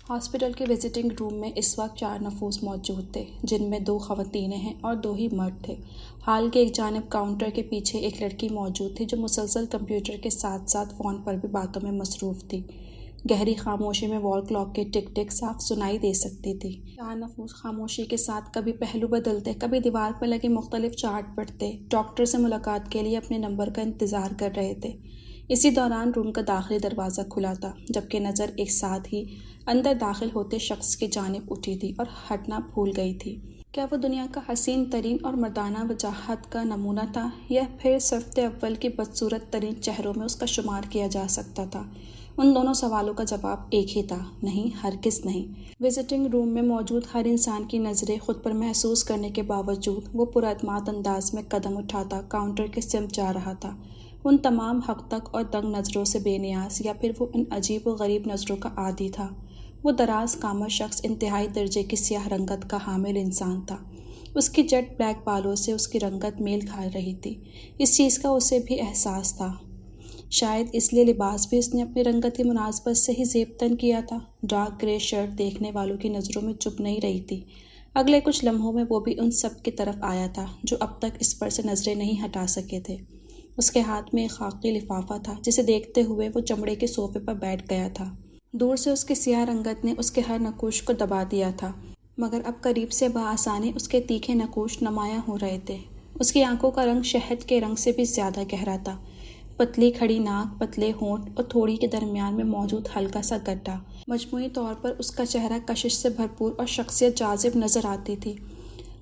Hospital کے visiting روم میں اس وقت 4 نفوس موجود تھے، جن میں 2 خواتینیں ہیں اور 2 ہی مرد تھے۔ ہال کے ایک جانب کاؤنٹر کے پیچھے ایک لڑکی موجود تھی جو مسلسل کمپیوٹر کے ساتھ ساتھ فون پر بھی باتوں میں مصروف تھی۔ گہری خاموشی میں وال کلاک کے ٹک ٹک صاف سنائی دے سکتی تھی۔ 4 نفوس خاموشی کے ساتھ کبھی پہلو بدلتے، کبھی دیوار پر لگے مختلف چارٹ پڑھتے، ڈاکٹر سے ملاقات کے لیے اپنے نمبر کا انتظار کر رہے تھے۔ اسی دوران روم کا داخلی دروازہ کھلا تھا، جبکہ نظر ایک ساتھ ہی اندر داخل ہوتے شخص کی جانب اٹھی تھی اور ہٹنا بھول گئی تھی۔ کیا وہ دنیا کا حسین ترین اور مردانہ وجاہت کا نمونہ تھا، یا پھر صف اول کی بدصورت ترین چہروں میں اس کا شمار کیا جا سکتا تھا؟ ان دونوں سوالوں کا جواب ایک ہی تھا: نہیں، ہرگز نہیں۔ وزٹنگ روم میں موجود ہر انسان کی نظریں خود پر محسوس کرنے کے باوجود وہ پراعتماد انداز میں قدم اٹھاتا کاؤنٹر کی سمت جا رہا تھا، ان تمام حق تک اور دنگ نظروں سے بے نیاز، یا پھر وہ ان عجیب و غریب نظروں کا عادی تھا۔ وہ دراز قامت شخص انتہائی درجے کی سیاہ رنگت کا حامل انسان تھا۔ اس کی جیٹ بلیک بالوں سے اس کی رنگت میل کھا رہی تھی۔ اس چیز کا اسے بھی احساس تھا۔ شاید اس لیے لباس بھی اس نے اپنی رنگت کی مناسبت سے ہی زیب تن کیا تھا۔ ڈارک گرے شرٹ دیکھنے والوں کی نظروں میں چپ نہیں رہی تھی۔ اگلے کچھ لمحوں میں وہ بھی ان سب کی طرف آیا تھا جو اب تک اس پر سے نظریں نہیں ہٹا سکے تھے۔ اس کے ہاتھ میں ایک خاکی لفافہ تھا جسے دیکھتے ہوئے وہ چمڑے کے صوفے پر بیٹھ گیا تھا۔ دور سے اس کی سیاہ رنگت نے اس کے ہر نقوش کو دبا دیا تھا، مگر اب قریب سے بآسانی اس کے تیکھے نقوش نمایاں ہو رہے تھے۔ اس کی آنکھوں کا رنگ شہد کے رنگ سے بھی زیادہ گہرا تھا۔ پتلی کھڑی ناک، پتلے ہونٹ اور تھوڑی کے درمیان میں موجود ہلکا سا گڈھا، مجموعی طور پر اس کا چہرہ کشش سے بھرپور اور شخصیت جاذب نظر آتی تھی۔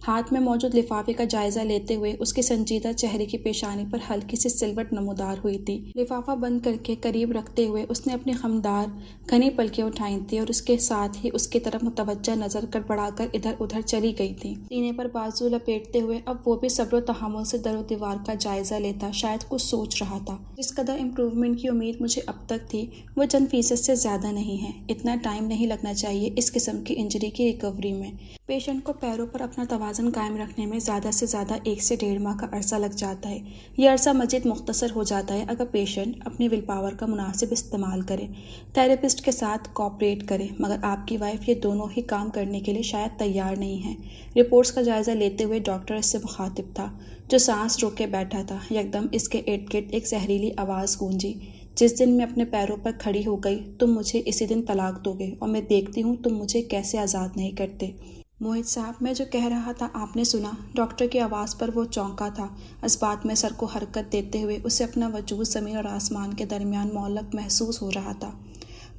ہاتھ میں موجود لفافے کا جائزہ لیتے ہوئے اس کے سنجیدہ چہرے کی پیشانی پر ہلکی سی سلوٹ نمودار ہوئی تھی۔ لفافہ بند کر کے قریب رکھتے ہوئے اس نے اپنی خمدار گھنی پلکیں اٹھائی تھیں اور اس کے ساتھ ہی اس کی طرف متوجہ نظر گڑبڑا کر ادھر ادھر چلی گئی تھی۔ سینے پر بازو لپیٹتے ہوئے اب وہ بھی صبر و تحمل سے در و دیوار کا جائزہ لیتا، شاید کچھ سوچ رہا تھا۔ جس قدر امپروومنٹ کی امید مجھے اب تک تھی وہ چند فیصد سے زیادہ نہیں ہے۔ اتنا ٹائم نہیں لگنا چاہیے اس قسم کی انجری کی ریکوری میں۔ پیشنٹ کو پیروں پر اپنا توازن قائم رکھنے میں زیادہ سے زیادہ 1 سے 1.5 ماہ کا عرصہ لگ جاتا ہے۔ یہ عرصہ مزید مختصر ہو جاتا ہے اگر پیشنٹ اپنی ول پاور کا مناسب استعمال کرے، تھراپسٹ کے ساتھ کوآپریٹ کرے، مگر آپ کی وائف یہ دونوں ہی کام کرنے کے لیے شاید تیار نہیں ہے۔ رپورٹس کا جائزہ لیتے ہوئے ڈاکٹر اس سے مخاطب تھا، جو سانس روک کے بیٹھا تھا۔ یکدم اس کے ارد گرد ایک زہریلی آواز گونجی: جس دن میں اپنے پیروں پر کھڑی ہو گئی تم مجھے اسی دن طلاق دو گے، اور میں دیکھتی ہوں تم مجھے کیسے آزاد نہیں کرتے۔ موہت صاحب، میں جو کہہ رہا تھا آپ نے سنا؟ ڈاکٹر کی آواز پر وہ چونکا تھا۔ اس بات میں سر کو حرکت دیتے ہوئے اسے اپنا وجود زمین اور آسمان کے درمیان معلق محسوس ہو رہا تھا۔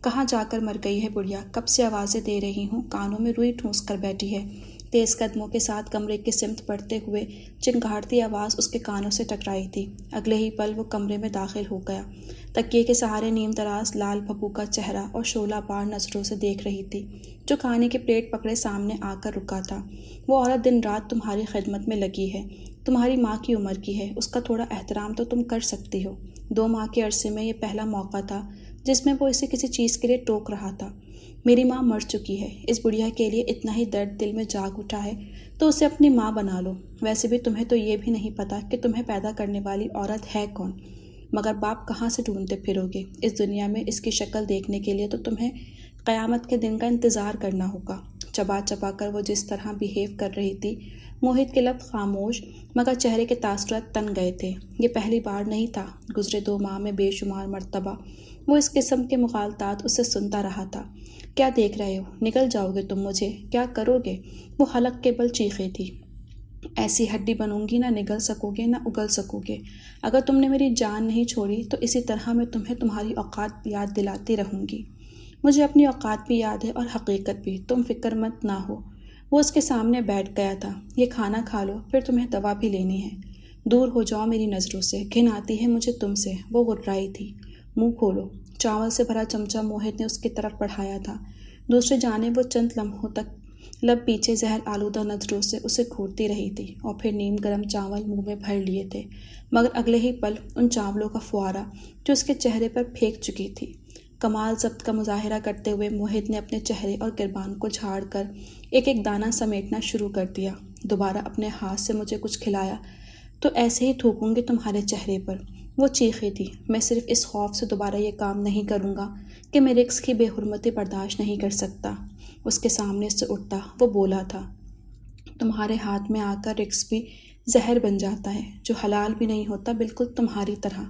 کہاں جا کر مر گئی ہے بڑھیا؟ کب سے آوازیں دے رہی ہوں، کانوں میں روئی ٹھونس کر بیٹھی ہے۔ تیز قدموں کے ساتھ کمرے کی سمت بڑھتے ہوئے چنگھاڑتی آواز اس کے کانوں سے ٹکرائی تھی۔ اگلے ہی پل وہ کمرے میں داخل ہو گیا۔ تکیے کے سہارے نیم دراز لال بھبو کا چہرہ اور شعلہ بار نظروں سے دیکھ رہی تھی، جو کھانے کی پلیٹ پکڑے سامنے آ کر رکا تھا۔ وہ عورت دن رات تمہاری خدمت میں لگی ہے، تمہاری ماں کی عمر کی ہے، اس کا تھوڑا احترام تو تم کر سکتی ہو۔ 2 ماہ کے عرصے میں یہ پہلا موقع تھا جس میں وہ اسے کسی چیز کے لیے ٹوک رہا تھا۔ میری ماں مر چکی ہے، اس بڑھیا کے لیے اتنا ہی درد دل میں جاگ اٹھا ہے تو اسے اپنی ماں بنا لو۔ ویسے بھی تمہیں تو یہ بھی نہیں پتا کہ تمہیں پیدا کرنے والی عورت ہے کون، مگر باپ کہاں سے ڈھونڈتے پھرو گے؟ اس دنیا میں اس کی شکل دیکھنے کے لیے تو تمہیں قیامت کے دن کا انتظار کرنا ہوگا۔ چبا چبا کر وہ جس طرح بیہیو کر رہی تھی، موہت کے لب خاموش، مگر چہرے کے تاثرات تن گئے تھے۔ یہ پہلی بار نہیں تھا، گزرے 2 ماہ میں بے شمار مرتبہ وہ اس قسم کے مغالطات اسے سنتا رہا تھا۔ کیا دیکھ رہے ہو؟ نگل جاؤ گے تم مجھے؟ کیا کرو گے؟ وہ حلق کے بل چیخی تھی۔ ایسی ہڈی بنوں گی، نہ نگل سکو گے نہ اگل سکو گے۔ اگر تم نے میری جان نہیں چھوڑی تو اسی طرح میں تمہیں تمہاری اوقات یاد دلاتی رہوں گی۔ مجھے اپنی اوقات بھی یاد ہے اور حقیقت بھی، تم فکر مت نہ ہو۔ وہ اس کے سامنے بیٹھ گیا تھا۔ یہ کھانا کھا لو، پھر تمہیں دوا بھی لینی ہے۔ دور ہو جاؤ میری نظروں سے، گھن آتی ہے مجھے تم سے۔ وہ گھررائی تھی۔ منہ کھولو۔ چاول سے بھرا چمچہ موہت نے اس کی طرف بڑھایا تھا۔ دوسری جانب وہ چند لمحوں تک لب پیچھے زہر آلودہ نظروں سے اسے گھورتی رہی تھی، اور پھر نیم گرم چاول منہ میں بھر لیے تھے، مگر اگلے ہی پل ان چاولوں کا فوارہ جو اس کے چہرے پر پھینک چکی تھی۔ کمال ضبط کا مظاہرہ کرتے ہوئے موہت نے اپنے چہرے اور گربان کو جھاڑ کر ایک ایک دانہ سمیٹنا شروع کر دیا۔ دوبارہ اپنے ہاتھ سے مجھے کچھ کھلایا تو ایسے ہی تھوکوں گی تمہارے چہرے پر۔ وہ چیخی تھی۔ میں صرف اس خوف سے دوبارہ یہ کام نہیں کروں گا کہ میں رکس کی بے حرمتی برداشت نہیں کر سکتا۔ اس کے سامنے سے اٹھتا وہ بولا تھا، تمہارے ہاتھ میں آ کر رکس بھی زہر بن جاتا ہے، جو حلال بھی نہیں ہوتا، بالکل تمہاری طرح۔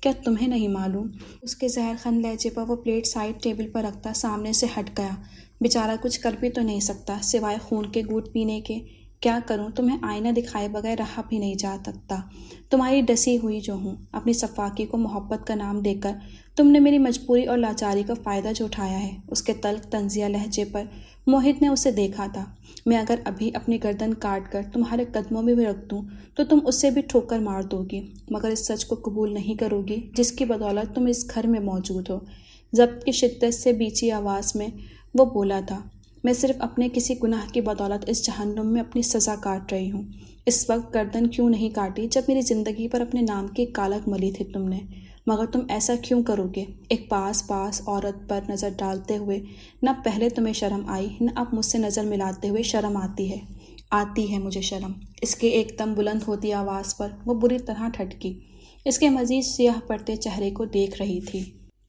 کیا تمہیں نہیں معلوم؟ اس کے زہر خن لہجے پر وہ پلیٹ سائڈ ٹیبل پر رکھتا سامنے سے ہٹ گیا۔ بیچارہ کچھ کر بھی تو نہیں سکتا سوائے خون کے گھونٹ پینے کے۔ کیا کروں؟ تمہیں آئینہ دکھائے بغیر رہا بھی نہیں جا سکتا۔ تمہاری ڈسی ہوئی جو ہوں، اپنی صفاکی کو محبت کا نام دے کر تم نے میری مجبوری اور لاچاری کا فائدہ جو اٹھایا ہے۔ اس کے تلخ طنزیہ لہجے پر موہت نے اسے دیکھا تھا۔ میں اگر ابھی اپنی گردن کاٹ کر تمہارے قدموں میں بھی رکھ دوں تو تم اسے بھی ٹھوکر مار دو گی، مگر اس سچ کو قبول نہیں کرو گی جس کی بدولت تم اس گھر میں موجود ہو۔ ضبط کی شدت سے بیچی آواز میں وہ بولا تھا، میں صرف اپنے کسی گناہ کی بدولت اس جہنم میں اپنی سزا کاٹ رہی ہوں۔ اس وقت گردن کیوں نہیں کاٹی جب میری زندگی پر اپنے نام کی کالک ملی تھی تم نے؟ مگر تم ایسا کیوں کرو گے؟ ایک پاس عورت پر نظر ڈالتے ہوئے نہ پہلے تمہیں شرم آئی، نہ اب مجھ سے نظر ملاتے ہوئے شرم آتی ہے مجھے شرم۔ اس کے ایک دم بلند ہوتی آواز پر وہ بری طرح ٹھٹکی، اس کے مزید سیاہ پڑتے چہرے کو دیکھ رہی تھی۔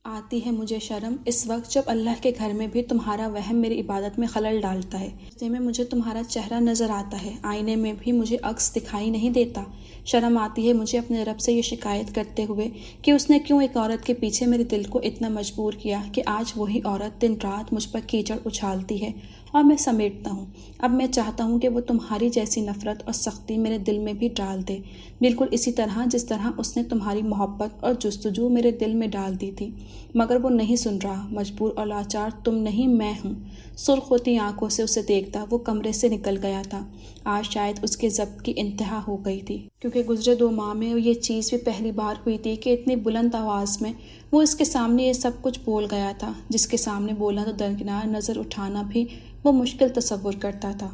آتی ہے مجھے شرم اس وقت جب اللہ کے گھر میں بھی تمہارا وہم میری عبادت میں خلل ڈالتا ہے، راستے میں مجھے تمہارا چہرہ نظر آتا ہے، آئینے میں بھی مجھے عکس دکھائی نہیں دیتا۔ شرم آتی ہے مجھے اپنے رب سے یہ شکایت کرتے ہوئے کہ اس نے کیوں ایک عورت کے پیچھے میرے دل کو اتنا مجبور کیا کہ آج وہی عورت دن رات مجھ پر کیچڑ اچھالتی ہے اور میں سمیٹتا ہوں۔ اب میں چاہتا ہوں کہ وہ تمہاری جیسی نفرت اور سختی میرے دل میں بھی ڈال دے، بالکل اسی طرح جس طرح اس نے تمہاری محبت اور جستجو میرے دل میں ڈال دی تھی۔ مگر وہ نہیں سن رہا، مجبور اور لاچار تم نہیں میں ہوں۔ سرخ ہوتی آنکھوں سے اسے دیکھتا وہ کمرے سے نکل گیا تھا۔ آج شاید اس کے ضبط کی انتہا ہو گئی تھی، کیونکہ گزرے 2 ماہ میں یہ چیز بھی پہلی بار ہوئی تھی کہ اتنی بلند آواز میں وہ اس کے سامنے یہ سب کچھ بول گیا تھا، جس کے سامنے بولنا تو درکنار نظر اٹھانا بھی وہ مشکل تصور کرتا تھا۔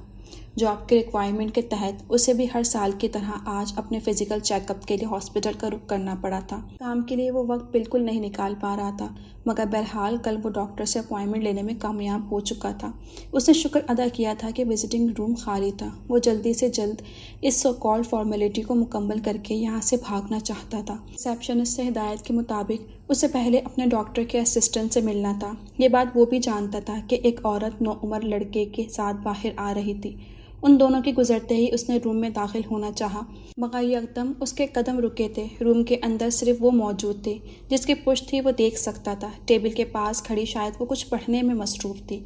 جاب کے ریکوائرمنٹ کے تحت اسے بھی ہر سال کی طرح آج اپنے فزیکل چیک اپ کے لیے ہاسپٹل کا رخ کرنا پڑا تھا۔ کام کے لیے وہ وقت بالکل نہیں نکال پا رہا تھا، مگر بہرحال کل وہ ڈاکٹر سے اپائنٹمنٹ لینے میں کامیاب ہو چکا تھا۔ اس نے شکر ادا کیا تھا کہ وزٹنگ روم خالی تھا۔ وہ جلدی سے جلد اس سو کالڈ فارمیلٹی کو مکمل کر کے یہاں سے بھاگنا چاہتا تھا۔ ریسیپشنسٹ سے ہدایت کے مطابق اسے پہلے اپنے ڈاکٹر کے اسسٹنٹ سے ملنا تھا۔ یہ بات وہ بھی جانتا تھا کہ ایک عورت نوعمر لڑکے کے ساتھ باہر آ رہی تھی۔ ان دونوں کے گزرتے ہی اس نے روم میں داخل ہونا چاہا، مگر یکدم اس کے قدم رکے تھے۔ روم کے اندر صرف وہ موجود تھی جس کی پشت تھی وہ دیکھ سکتا تھا۔ ٹیبل کے پاس کھڑی شاید وہ کچھ پڑھنے میں مصروف تھی۔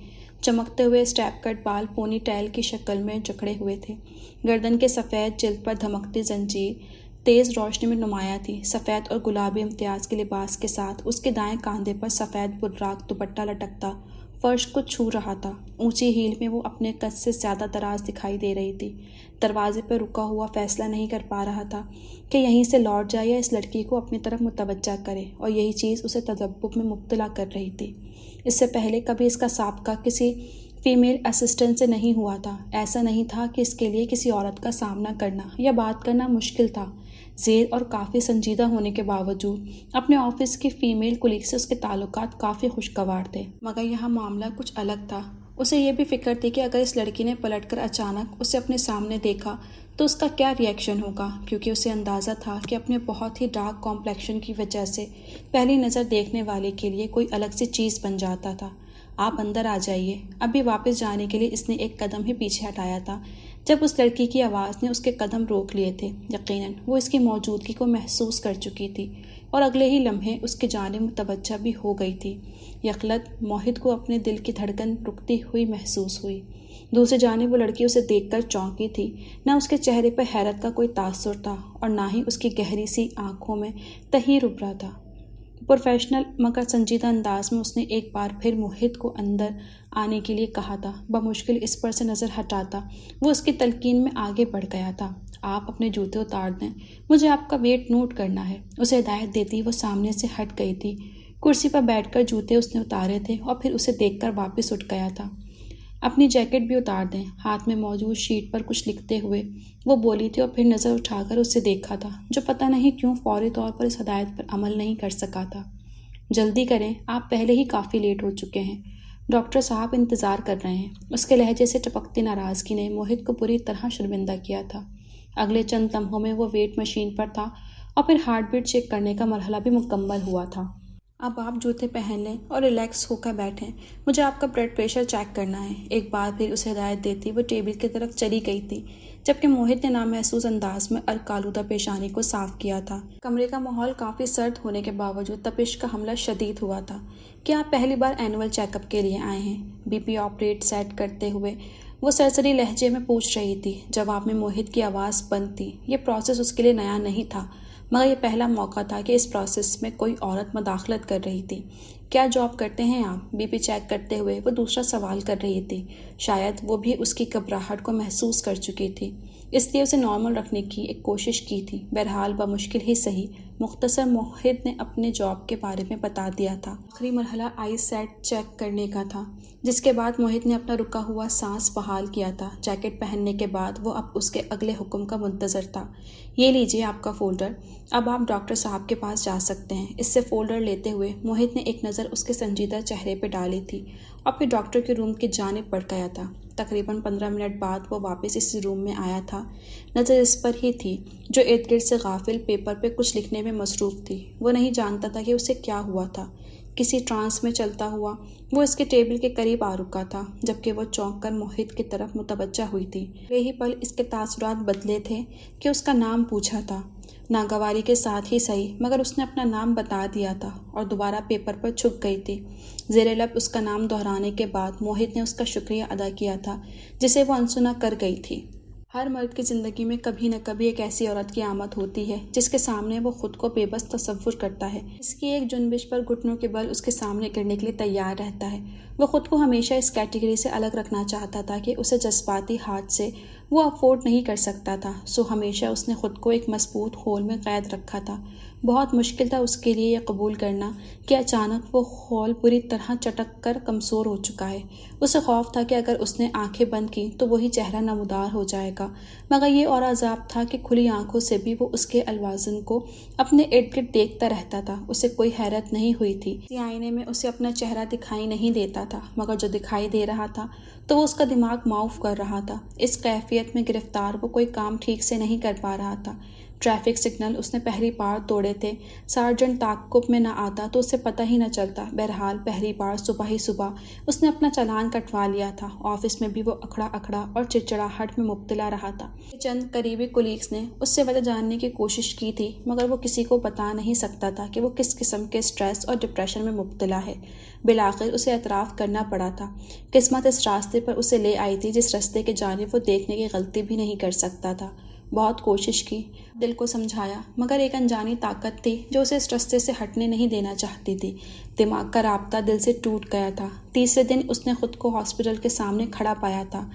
چمکتے ہوئے اسٹیپ کٹ بال پونی ٹیل کی شکل میں جکڑے ہوئے تھے۔ گردن کے سفید جلد پر دھمکتی زنجیر تیز روشنی میں نمایاں تھی۔ سفید اور گلابی امتیاز کے لباس کے ساتھ اس کے دائیں کاندھے پر سفید براق دوپٹہ لٹکتا فرش کو چھو رہا تھا۔ اونچی ہیل میں وہ اپنے قد سے زیادہ دراز دکھائی دے رہی تھی۔ دروازے پر رکا ہوا فیصلہ نہیں کر پا رہا تھا کہ یہیں سے لوٹ جائے یا اس لڑکی کو اپنی طرف متوجہ کرے، اور یہی چیز اسے تذبذب میں مبتلا کر رہی تھی۔ اس سے پہلے کبھی اس کا سابقہ کسی فیمیل اسسٹنٹ سے نہیں ہوا تھا۔ ایسا نہیں تھا کہ اس کے لیے کسی عورت کا سامنا کرنا یا بات کرنا مشکل تھا۔ زیر اور کافی سنجیدہ ہونے کے باوجود اپنے آفس کی فیمیل کولیگ سے اس کے تعلقات کافی خوشگوار تھے، مگر یہاں معاملہ کچھ الگ تھا۔ اسے یہ بھی فکر تھی کہ اگر اس لڑکی نے پلٹ کر اچانک اسے اپنے سامنے دیکھا تو اس کا کیا ری ایکشن ہوگا، کیونکہ اسے اندازہ تھا کہ اپنے بہت ہی ڈارک کمپلیکشن کی وجہ سے پہلی نظر دیکھنے والے کے لیے کوئی الگ سی چیز بن جاتا تھا۔ آپ اندر آ جائیے۔ ابھی واپس جانے کے لیے اس نے ایک قدم ہی پیچھے ہٹایا تھا جب اس لڑکی کی آواز نے اس کے قدم روک لیے تھے۔ یقیناً وہ اس کی موجودگی کو محسوس کر چکی تھی اور اگلے ہی لمحے اس کی جانب متوجہ بھی ہو گئی تھی۔ یکلت موہت کو اپنے دل کی دھڑکن رکتی ہوئی محسوس ہوئی۔ دوسری جانب وہ لڑکی اسے دیکھ کر چونکی تھی۔ نہ اس کے چہرے پر حیرت کا کوئی تاثر تھا اور نہ ہی اس کی گہری سی آنکھوں میں تحیر ابھرا تھا۔ پروفیشنل مگر سنجیدہ انداز میں اس نے ایک بار پھر موہت کو اندر آنے کے لیے کہا تھا۔ بمشکل اس پر سے نظر ہٹاتا وہ اس کی تلقین میں آگے بڑھ گیا تھا۔ آپ اپنے جوتے اتار دیں، مجھے آپ کا ویٹ نوٹ کرنا ہے۔ اسے ہدایت دیتی وہ سامنے سے ہٹ گئی تھی۔ کرسی پر بیٹھ کر جوتے اس نے اتارے تھے اور پھر اسے دیکھ کر واپس اٹھ گیا تھا۔ اپنی جیکٹ بھی اتار دیں، ہاتھ میں موجود شیٹ پر کچھ لکھتے ہوئے وہ بولی تھی، اور پھر نظر اٹھا کر اسے دیکھا تھا جو پتہ نہیں کیوں فوری طور پر اس ہدایت پر عمل نہیں کر سکا تھا۔ جلدی کریں، آپ پہلے ہی کافی لیٹ ہو چکے ہیں، ڈاکٹر صاحب انتظار کر رہے ہیں۔ اس کے لہجے سے ٹپکتی ناراضگی نے موہت کو بری طرح شرمندہ کیا تھا۔ اگلے چند لمحوں میں وہ ویٹ مشین پر تھا اور پھر ہارٹ بیٹ چیک کرنے کا مرحلہ بھی مکمل ہوا تھا۔ اب آپ جوتے پہن لیں اور ریلیکس ہو کر بیٹھیں، مجھے آپ کا بلڈ پریشر چیک کرنا ہے۔ ایک بار پھر اسے ہدایت دیتی وہ ٹیبل کی طرف چلی گئی تھی، جبکہ موہت نے نامحسوس انداز میں ارک آلودہ پیشانی کو صاف کیا تھا۔ کمرے کا ماحول کافی سرد ہونے کے باوجود تپش کا حملہ شدید ہوا تھا۔ کیا آپ پہلی بار اینول چیک اپ کے لیے آئے ہیں؟ بی پی آپریٹ سیٹ کرتے ہوئے وہ سرسری لہجے میں پوچھ رہی تھی۔ جواب میں موہت کی آواز بند تھی۔ یہ پروسیس اس کے لیے نیا نہیں تھا، مگر یہ پہلا موقع تھا کہ اس پروسیس میں کوئی عورت مداخلت کر رہی تھی۔ کیا جاب کرتے ہیں آپ؟ بی پی چیک کرتے ہوئے وہ دوسرا سوال کر رہی تھی۔ شاید وہ بھی اس کی گھبراہٹ کو محسوس کر چکی تھی، اس لیے اسے نارمل رکھنے کی ایک کوشش کی تھی۔ بہرحال بمشکل ہی صحیح، مختصر موہت نے اپنے جاب کے بارے میں بتا دیا تھا۔ آخری مرحلہ آئی سیٹ چیک کرنے کا تھا، جس کے بعد موہت نے اپنا رکا ہوا سانس بحال کیا تھا۔ جیکٹ پہننے کے بعد وہ اب اس کے اگلے حکم کا منتظر تھا۔ یہ لیجیے آپ کا فولڈر، اب آپ ڈاکٹر صاحب کے پاس جا سکتے ہیں۔ اس سے فولڈر لیتے ہوئے موہت نے ایک نظر اس کے سنجیدہ چہرے پہ ڈالی تھی اور پھر ڈاکٹر کے روم کی جانب بڑھ گیا تھا۔ تقریباً 15 منٹ بعد وہ واپس اسی روم میں آیا تھا۔ نظر اس پر ہی تھی جو ارد گرد سے غافل پیپر پہ کچھ لکھنے میں مصروف تھی۔ وہ نہیں جانتا تھا کہ اسے کیا ہوا تھا۔ کسی ٹرانس میں چلتا ہوا وہ اس کے ٹیبل کے قریب آ رکا تھا، جبکہ وہ چونک کر موہت کی طرف متوجہ ہوئی تھی۔ وہی پل اس کے تاثرات بدلے تھے کہ اس کا نام پوچھا تھا، ناگواری کے ساتھ ہی صحیح، مگر اس نے اپنا نام بتا دیا تھا اور دوبارہ پیپر پر چھپ گئی تھی۔ زیر لب اس کا نام دہرانے کے بعد موہت نے اس کا شکریہ ادا کیا تھا جسے وہ انسنا کر گئی تھی۔ ہر مرد کی زندگی میں کبھی نہ کبھی ایک ایسی عورت کی آمد ہوتی ہے جس کے سامنے وہ خود کو بے بس تصور کرتا ہے۔ اس کی ایک جنبش پر گھٹنوں کے بل اس کے سامنے گرنے کے لیے تیار رہتا ہے۔ وہ خود کو ہمیشہ اس کیٹیگری سے الگ رکھنا چاہتا تھا کہ اسے جذباتی ہاتھ سے وہ افورڈ نہیں کر سکتا تھا، سو ہمیشہ اس نے خود کو ایک مضبوط خول میں قید رکھا تھا۔ بہت مشکل تھا اس کے لیے یہ قبول کرنا کہ اچانک وہ خول بری طرح چٹک کر کمزور ہو چکا ہے۔ اسے خوف تھا کہ اگر اس نے آنکھیں بند کی تو وہی چہرہ نمودار ہو جائے گا، مگر یہ اور عذاب تھا کہ کھلی آنکھوں سے بھی وہ اس کے الوازن کو اپنے ارد گرد دیکھتا رہتا تھا۔ اسے کوئی حیرت نہیں ہوئی تھی کہ آئینے میں اسے اپنا چہرہ دکھائی نہیں دیتا تھا، مگر جو دکھائی دے رہا تھا تو وہ اس کا دماغ معاف کر رہا تھا۔ اس کیفیت میں گرفتار وہ کوئی کام ٹھیک سے نہیں کر پا رہا تھا۔ ٹریفک سگنل اس نے پہلی بار توڑے تھے، سارجنٹ تعاقب میں نہ آتا تو اسے پتہ ہی نہ چلتا۔ بہرحال پہلی بار صبح ہی صبح اس نے اپنا چالان کٹوا لیا تھا۔ آفس میں بھی وہ اکھڑا اکھڑا اور چڑچڑاہٹ میں مبتلا رہا تھا۔ چند قریبی کولیگز نے اس سے وجہ جاننے کی کوشش کی تھی، مگر وہ کسی کو بتا نہیں سکتا تھا کہ وہ کس قسم کے سٹریس اور ڈپریشن میں مبتلا ہے۔ بالآخر اسے اعتراف کرنا پڑا تھا۔ قسمت اس راستے پر اسے لے آئی تھی جس راستے کی جانب وہ دیکھنے کی غلطی بھی نہیں کر سکتا تھا۔ بہت کوشش کی، دل کو سمجھایا، مگر ایک انجانی طاقت تھی جو اسے اس راستے سے ہٹنے نہیں دینا چاہتی تھی۔ دماغ کا رابطہ دل سے ٹوٹ گیا تھا۔ تیسرے دن اس نے خود کو ہاسپٹل کے سامنے کھڑا پایا تھا۔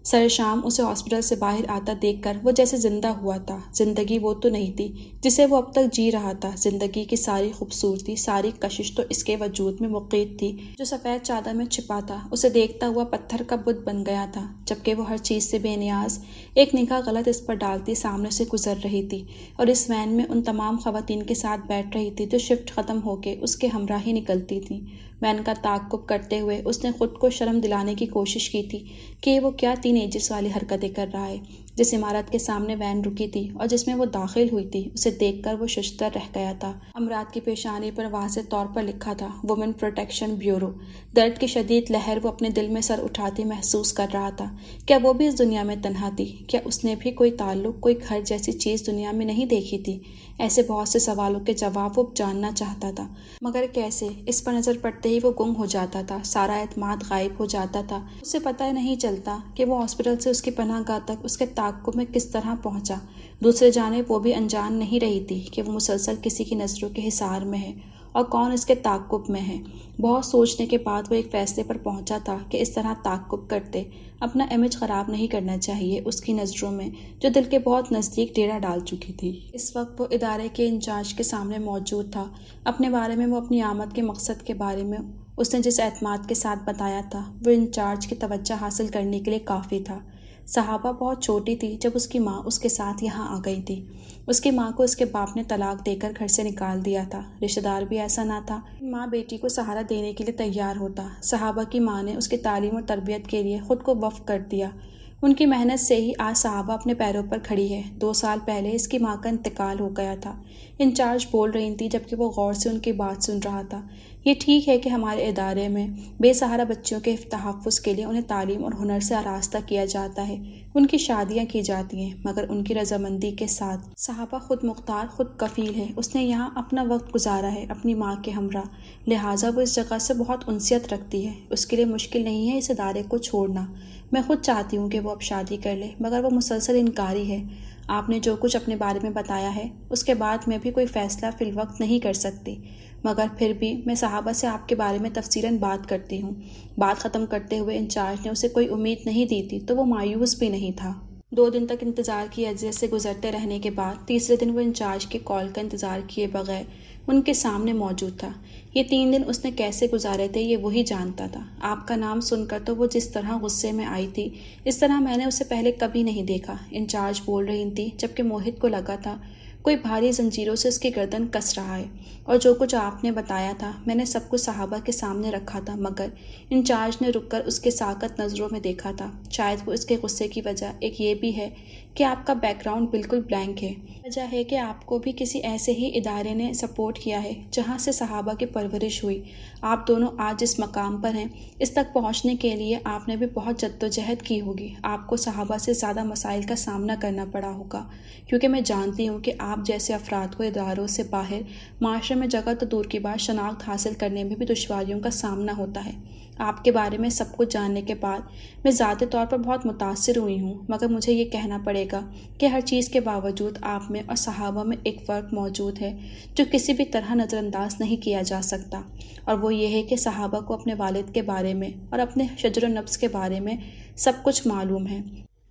سر شام اسے ہاسپٹل سے باہر آتا دیکھ کر وہ جیسے زندہ ہوا تھا۔ زندگی وہ تو نہیں تھی جسے وہ اب تک جی رہا تھا۔ زندگی کی ساری خوبصورتی، ساری کشش تو اس کے وجود میں مقید تھی جو سفید چادر میں چھپا تھا۔ اسے دیکھتا ہوا پتھر کا بت بن گیا تھا، جبکہ وہ ہر چیز سے بے نیاز ایک نگاہ غلط اس پر ڈالتی سامنے سے گزر رہی تھی اور اس وین میں ان تمام خواتین کے ساتھ بیٹھ رہی تھی جو شفٹ ختم ہو کے اس کے ہمراہ ہی نکلتی تھیں۔ وین کا تعاقب کرتے ہوئے اس نے خود کو شرم دلانے کی کوشش کی تھی کہ وہ کیا ٹین ایجرز والی حرکتیں کر رہا ہے۔ جس عمارت کے سامنے وین رکی تھی اور جس میں وہ داخل ہوئی تھی اسے دیکھ کر وہ ششدر رہ گیا تھا۔ امراض کی پیشانی پر واضح طور پر لکھا تھا وومن پروٹیکشن بیورو۔ درد کی شدید لہر وہ اپنے دل میں سر اٹھاتی محسوس کر رہا تھا۔ کیا وہ بھی اس دنیا میں تنہا تھی؟ کیا اس نے بھی کوئی تعلق، کوئی گھر جیسی چیز دنیا میں نہیں دیکھی تھی؟ ایسے بہت سے سوالوں کے جواب وہ جاننا چاہتا تھا، مگر کیسے؟ اس پر نظر پڑتے ہی وہ گم ہو جاتا تھا، سارا اعتماد غائب ہو جاتا تھا۔ اسے پتہ نہیں چلتا کہ وہ ہاسپٹل سے اس کی پناہ گاہ تک اس کے تعاقب میں کس طرح پہنچا۔ دوسرے جانب وہ بھی انجان نہیں رہی تھی کہ وہ مسلسل کسی کی نظروں کے حصار میں ہے اور کون اس کے تعاقب میں ہے۔ بہت سوچنے کے بعد وہ ایک فیصلے پر پہنچا تھا کہ اس طرح تعاقب کرتے اپنا امیج خراب نہیں کرنا چاہیے اس کی نظروں میں جو دل کے بہت نزدیک ڈیرا ڈال چکی تھی۔ اس وقت وہ ادارے کے انچارج کے سامنے موجود تھا۔ اپنے بارے میں وہ اپنی آمد کے مقصد کے بارے میں اس نے جس اعتماد کے ساتھ بتایا تھا وہ انچارج کی توجہ حاصل کرنے کے لیے کافی تھا۔ صحابہ بہت چھوٹی تھی جب اس کی ماں اس کے ساتھ یہاں آ گئی تھی۔ اس کی ماں کو اس کے باپ نے طلاق دے کر گھر سے نکال دیا تھا۔ رشتہ دار بھی ایسا نہ تھا ماں بیٹی کو سہارا دینے کے لیے تیار ہوتا۔ صحابہ کی ماں نے اس کی تعلیم اور تربیت کے لیے خود کو وقف کر دیا۔ ان کی محنت سے ہی آج صحابہ اپنے پیروں پر کھڑی ہے۔ 2 سال پہلے اس کی ماں کا انتقال ہو گیا تھا، انچارج بول رہی تھی جبکہ وہ غور سے ان کی بات سن رہا تھا۔ یہ ٹھیک ہے کہ ہمارے ادارے میں بے سہارا بچوں کے تحفظ کے لیے انہیں تعلیم اور ہنر سے آراستہ کیا جاتا ہے، ان کی شادیاں کی جاتی ہیں، مگر ان کی رضامندی کے ساتھ۔ صحابہ خود مختار، خود کفیل ہے، اس نے یہاں اپنا وقت گزارا ہے اپنی ماں کے ہمراہ، لہٰذا وہ اس جگہ سے بہت انسیت رکھتی ہے۔ اس کے لیے مشکل نہیں ہے اس ادارے کو چھوڑنا۔ میں خود چاہتی ہوں کہ وہ اب شادی کر لے، مگر وہ مسلسل انکاری ہے۔ آپ نے جو کچھ اپنے بارے میں بتایا ہے اس کے بعد میں بھی کوئی فیصلہ فی الوقت نہیں کر سکتی، مگر پھر بھی میں صحابہ سے آپ کے بارے میں تفصیلاً بات کرتی ہوں۔ بات ختم کرتے ہوئے انچارج نے اسے کوئی امید نہیں دی تھی تو وہ مایوس بھی نہیں تھا۔ 2 دن تک انتظار کی اذیت سے گزرتے رہنے کے بعد تیسرے دن وہ انچارج کی کال کا انتظار کیے بغیر ان کے سامنے موجود تھا۔ یہ 3 دن اس نے کیسے گزارے تھے یہ وہی جانتا تھا۔ آپ کا نام سن کر تو وہ جس طرح غصے میں آئی تھی، اس طرح میں نے اسے پہلے کبھی نہیں دیکھا، انچارج بول رہی تھی، جبکہ موہت کو لگا تھا کوئی بھاری زنجیروں سے اس کی گردن کس رہا ہے۔ اور جو کچھ آپ نے بتایا تھا میں نے سب کچھ صحابہ کے سامنے رکھا تھا، مگر انچارج نے رک کر اس کے ساکت نظروں میں دیکھا تھا۔ شاید وہ اس کے غصے کی وجہ ایک یہ بھی ہے کہ آپ کا بیک گراؤنڈ بالکل بلینک ہے۔ وجہ ہے کہ آپ کو بھی کسی ایسے ہی ادارے نے سپورٹ کیا ہے جہاں سے صحابہ کی پرورش ہوئی۔ آپ دونوں آج جس مقام پر ہیں اس تک پہنچنے کے لیے آپ نے بھی بہت جدوجہد کی ہوگی۔ آپ کو صحابہ سے زیادہ مسائل کا سامنا کرنا پڑا ہوگا، کیونکہ میں جانتی ہوں کہ آپ جیسے افراد کو اداروں سے باہر معاشرے میں جگہ تو دور کی بات شناخت حاصل کرنے میں بھی دشواریوں کا سامنا ہوتا ہے۔ آپ کے بارے میں سب کچھ جاننے کے بعد میں ذاتی طور پر بہت متاثر ہوئی ہوں، مگر مجھے یہ کہنا پڑے گا کہ ہر چیز کے باوجود آپ میں اور صحابہ میں ایک فرق موجود ہے جو کسی بھی طرح نظر انداز نہیں کیا جا سکتا، اور وہ یہ ہے کہ صحابہ کو اپنے والد کے بارے میں اور اپنے شجر و نبض کے بارے میں سب کچھ معلوم ہے۔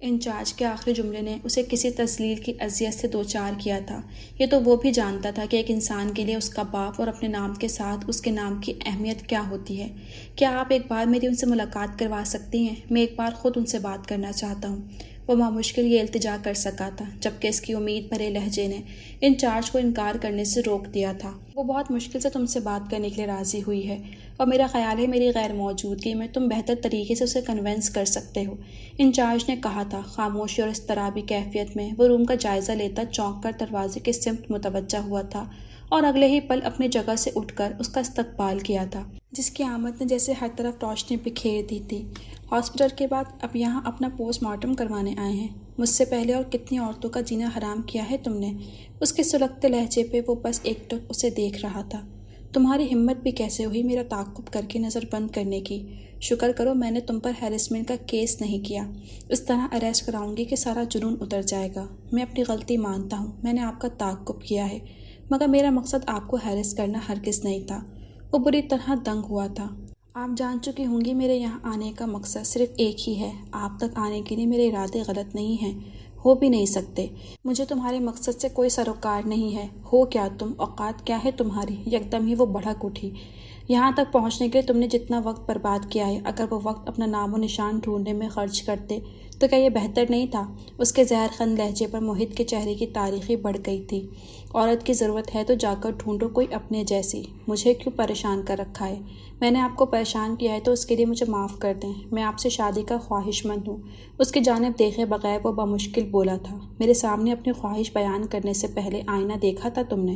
انچارج کے آخری جملے نے اسے کسی تذلیل کی اذیت سے دوچار کیا تھا۔ یہ تو وہ بھی جانتا تھا کہ ایک انسان کے لیے اس کا باپ اور اپنے نام کے ساتھ اس کے نام کی اہمیت کیا ہوتی ہے۔ کیا آپ ایک بار میری ان سے ملاقات کروا سکتی ہیں؟ میں ایک بار خود ان سے بات کرنا چاہتا ہوں۔ وہ بامشکل یہ التجا کر سکا تھا، جبکہ اس کی امید بھرے لہجے نے انچارج کو انکار کرنے سے روک دیا تھا۔ وہ بہت مشکل سے تم سے بات کرنے کے لیے راضی ہوئی ہے، اور میرا خیال ہے میری غیر موجودگی میں تم بہتر طریقے سے اسے کنونس کر سکتے ہو، انچارج نے کہا تھا۔ خاموشی اور اضطرابی کیفیت میں وہ روم کا جائزہ لیتا چونک کر دروازے کی سمت متوجہ ہوا تھا، اور اگلے ہی پل اپنی جگہ سے اٹھ کر اس کا استقبال کیا تھا، جس کی آمد نے جیسے ہر طرف روشنی بکھیر دی تھی۔ ہاسپٹل کے بعد اب یہاں اپنا پوسٹ مارٹم کروانے آئے ہیں؟ مجھ سے پہلے اور کتنی عورتوں کا جینا حرام کیا ہے تم نے؟ اس کے سلگتے لہجے پہ وہ بس ایک ٹک اسے دیکھ رہا تھا۔ تمہاری ہمت بھی کیسے ہوئی میرا تعاقب کر کے نظر بند کرنے کی؟ شکر کرو میں نے تم پر ہیرسمنٹ کا کیس نہیں کیا، اس طرح اریسٹ کراؤں گی کہ سارا جنون اتر جائے گا۔ میں اپنی غلطی مانتا ہوں، میں نے آپ کا تعاقب کیا ہے، مگر میرا مقصد آپ کو ہیرس کرنا ہرگز نہیں تھا۔ وہ بری طرح دنگ ہوا تھا۔ آپ جان چکی ہوں گی میرے یہاں آنے کا مقصد صرف ایک ہی ہے۔ آپ تک آنے کے لیے میرے ارادے غلط نہیں ہیں، ہو بھی نہیں سکتے۔ مجھے تمہارے مقصد سے کوئی سروکار نہیں ہے۔ ہو کیا تم؟ اوقات کیا ہے تمہاری؟ یکدم ہی وہ بھڑک اٹھی۔ یہاں تک پہنچنے کے لیے تم نے جتنا وقت برباد کیا ہے، اگر وہ وقت اپنا نام و نشان ڈھونڈنے میں خرچ کرتے تو کیا یہ بہتر نہیں تھا؟ اس کے زہر خند لہجے پر موہت کے چہرے کی تاریخی بڑھ گئی تھی۔ عورت کی ضرورت ہے تو جا کر ڈھونڈو کوئی اپنے جیسی۔ مجھے کیوں پریشان کر رکھا ہے؟ میں نے آپ کو پریشان کیا ہے تو اس کے لیے مجھے معاف کر دیں۔ میں آپ سے شادی کا خواہش مند ہوں۔ اس کی جانب دیکھے بغیر وہ بمشکل بولا تھا۔ میرے سامنے اپنی خواہش بیان کرنے سے پہلے آئینہ دیکھا تھا تم نے؟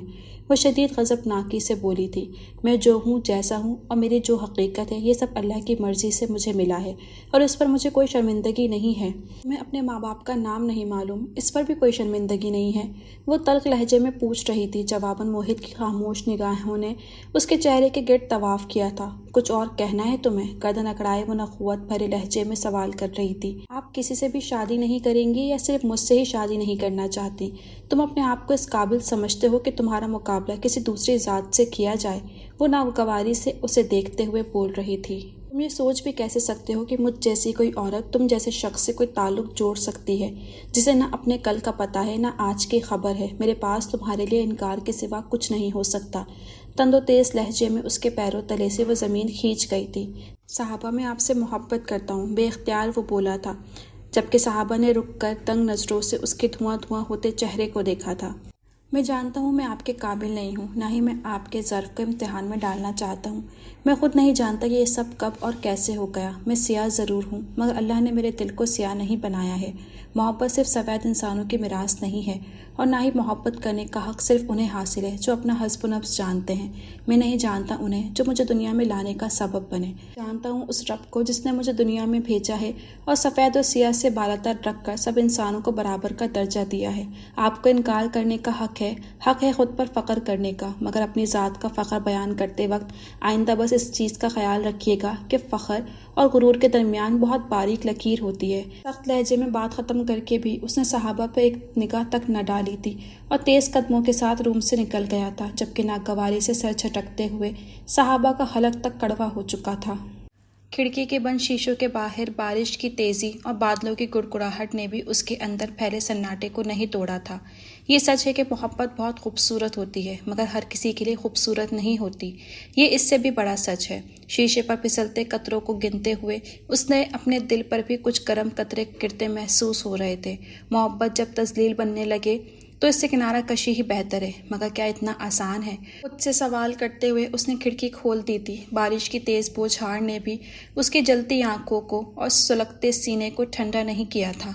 وہ شدید غضبناکی سے بولی تھی۔ میں جو ہوں، جیسا ہوں، اور میری جو حقیقت ہے، یہ سب اللہ کی مرضی سے مجھے ملا ہے، اور اس پر مجھے کوئی شرمندگی نہیں ہے۔ میں اپنے ماں باپ کا نام نہیں معلوم، اس پر بھی کوئی شرمندگی نہیں ہے، وہ تلخ لہجے میں پوچھ رہی تھی۔ جواباً موہت کی خاموش نگاہوں نے اس کے چہرے کے گرد طواف کیا تھا۔ کچھ اور کہنا ہے تمہیں؟ گردن اکڑائے وہ نخوت بھرے لہجے میں سوال کر رہی تھی۔ آپ کسی سے بھی شادی نہیں کریں گی یا صرف مجھ سے ہی شادی نہیں کرنا چاہتی؟ تم اپنے آپ کو اس قابل سمجھتے ہو کہ تمہارا مقابلہ کسی دوسری ذات سے کیا جائے؟ وہ ناگواری سے اسے دیکھتے ہوئے بول رہی تھی۔ تم یہ سوچ بھی کیسے سکتے ہو کہ مجھ جیسی کوئی عورت تم جیسے شخص سے کوئی تعلق جوڑ سکتی ہے جسے نہ اپنے کل کا پتہ ہے نہ آج کی خبر ہے؟ میرے پاس تمہارے لیے انکار کے سوا کچھ نہیں ہو سکتا۔ تند و تیز لہجے میں اس کے پیروں تلے سے وہ زمین کھینچ گئی تھی۔ صحابہ میں آپ سے محبت کرتا ہوں، بے اختیار وہ بولا تھا، جبکہ صحابہ نے رک کر تنگ نظروں سے اس کے دھواں دھواں ہوتے چہرے کو دیکھا تھا۔ میں جانتا ہوں میں آپ کے قابل نہیں ہوں، نہ ہی میں آپ کے ظرف کو امتحان میں ڈالنا چاہتا ہوں۔ میں خود نہیں جانتا کہ یہ سب کب اور کیسے ہو گیا۔ میں سیاہ ضرور ہوں، مگر اللہ نے میرے دل کو سیاہ نہیں بنایا ہے۔ محبت صرف سفید انسانوں کی میراث نہیں ہے، اور نہ ہی محبت کرنے کا حق صرف انہیں حاصل ہے جو اپنا حسب و نفس جانتے ہیں۔ میں نہیں جانتا انہیں جو مجھے دنیا میں لانے کا سبب بنے۔ جانتا ہوں اس رب کو جس نے مجھے دنیا میں بھیجا ہے اور سفید اور سیاہ سے بالاتر رکھ کر سب انسانوں کو برابر کا درجہ دیا ہے۔ آپ کو انکار کرنے کا حق ہے خود پر فخر کرنے کا، مگر اپنی ذات کا فخر بیان کرتے وقت آئندہ بس اس چیز کا خیال رکھیے گا کہ فخر اور غرور کے درمیان بہت باریک لکیر ہوتی ہے۔ سخت لہجے میں بات ختم کر کے بھی اس نے صحابہ پہ ایک نگاہ تک نہ ڈالی تھی اور تیز قدموں کے ساتھ روم سے نکل گیا تھا، جبکہ ناگواری سے سر جھٹکتے ہوئے صحابہ کا حلق تک کڑوا ہو چکا تھا۔ کھڑکی کے بند شیشوں کے باہر بارش کی تیزی اور بادلوں کی گڑگڑاہٹ نے بھی اس کے اندر پھیلے سناٹے کو نہیں توڑا تھا۔ یہ سچ ہے کہ محبت بہت خوبصورت ہوتی ہے، مگر ہر کسی کے لیے خوبصورت نہیں ہوتی۔ یہ اس سے بھی بڑا سچ ہے۔ شیشے پر پھسلتے قطروں کو گنتے ہوئے اس نے اپنے دل پر بھی کچھ گرم قطرے گرتے محسوس ہو رہے تھے۔ محبت جب تذلیل بننے لگے تو اس سے کنارہ کشی ہی بہتر ہے، مگر کیا اتنا آسان ہے؟ خود سے سوال کرتے ہوئے اس نے کھڑکی کھول دی تھی۔ بارش کی تیز بوچھاڑ نے بھی اس کی جلتی آنکھوں کو اور سلگتے سینے کو ٹھنڈا نہیں کیا تھا۔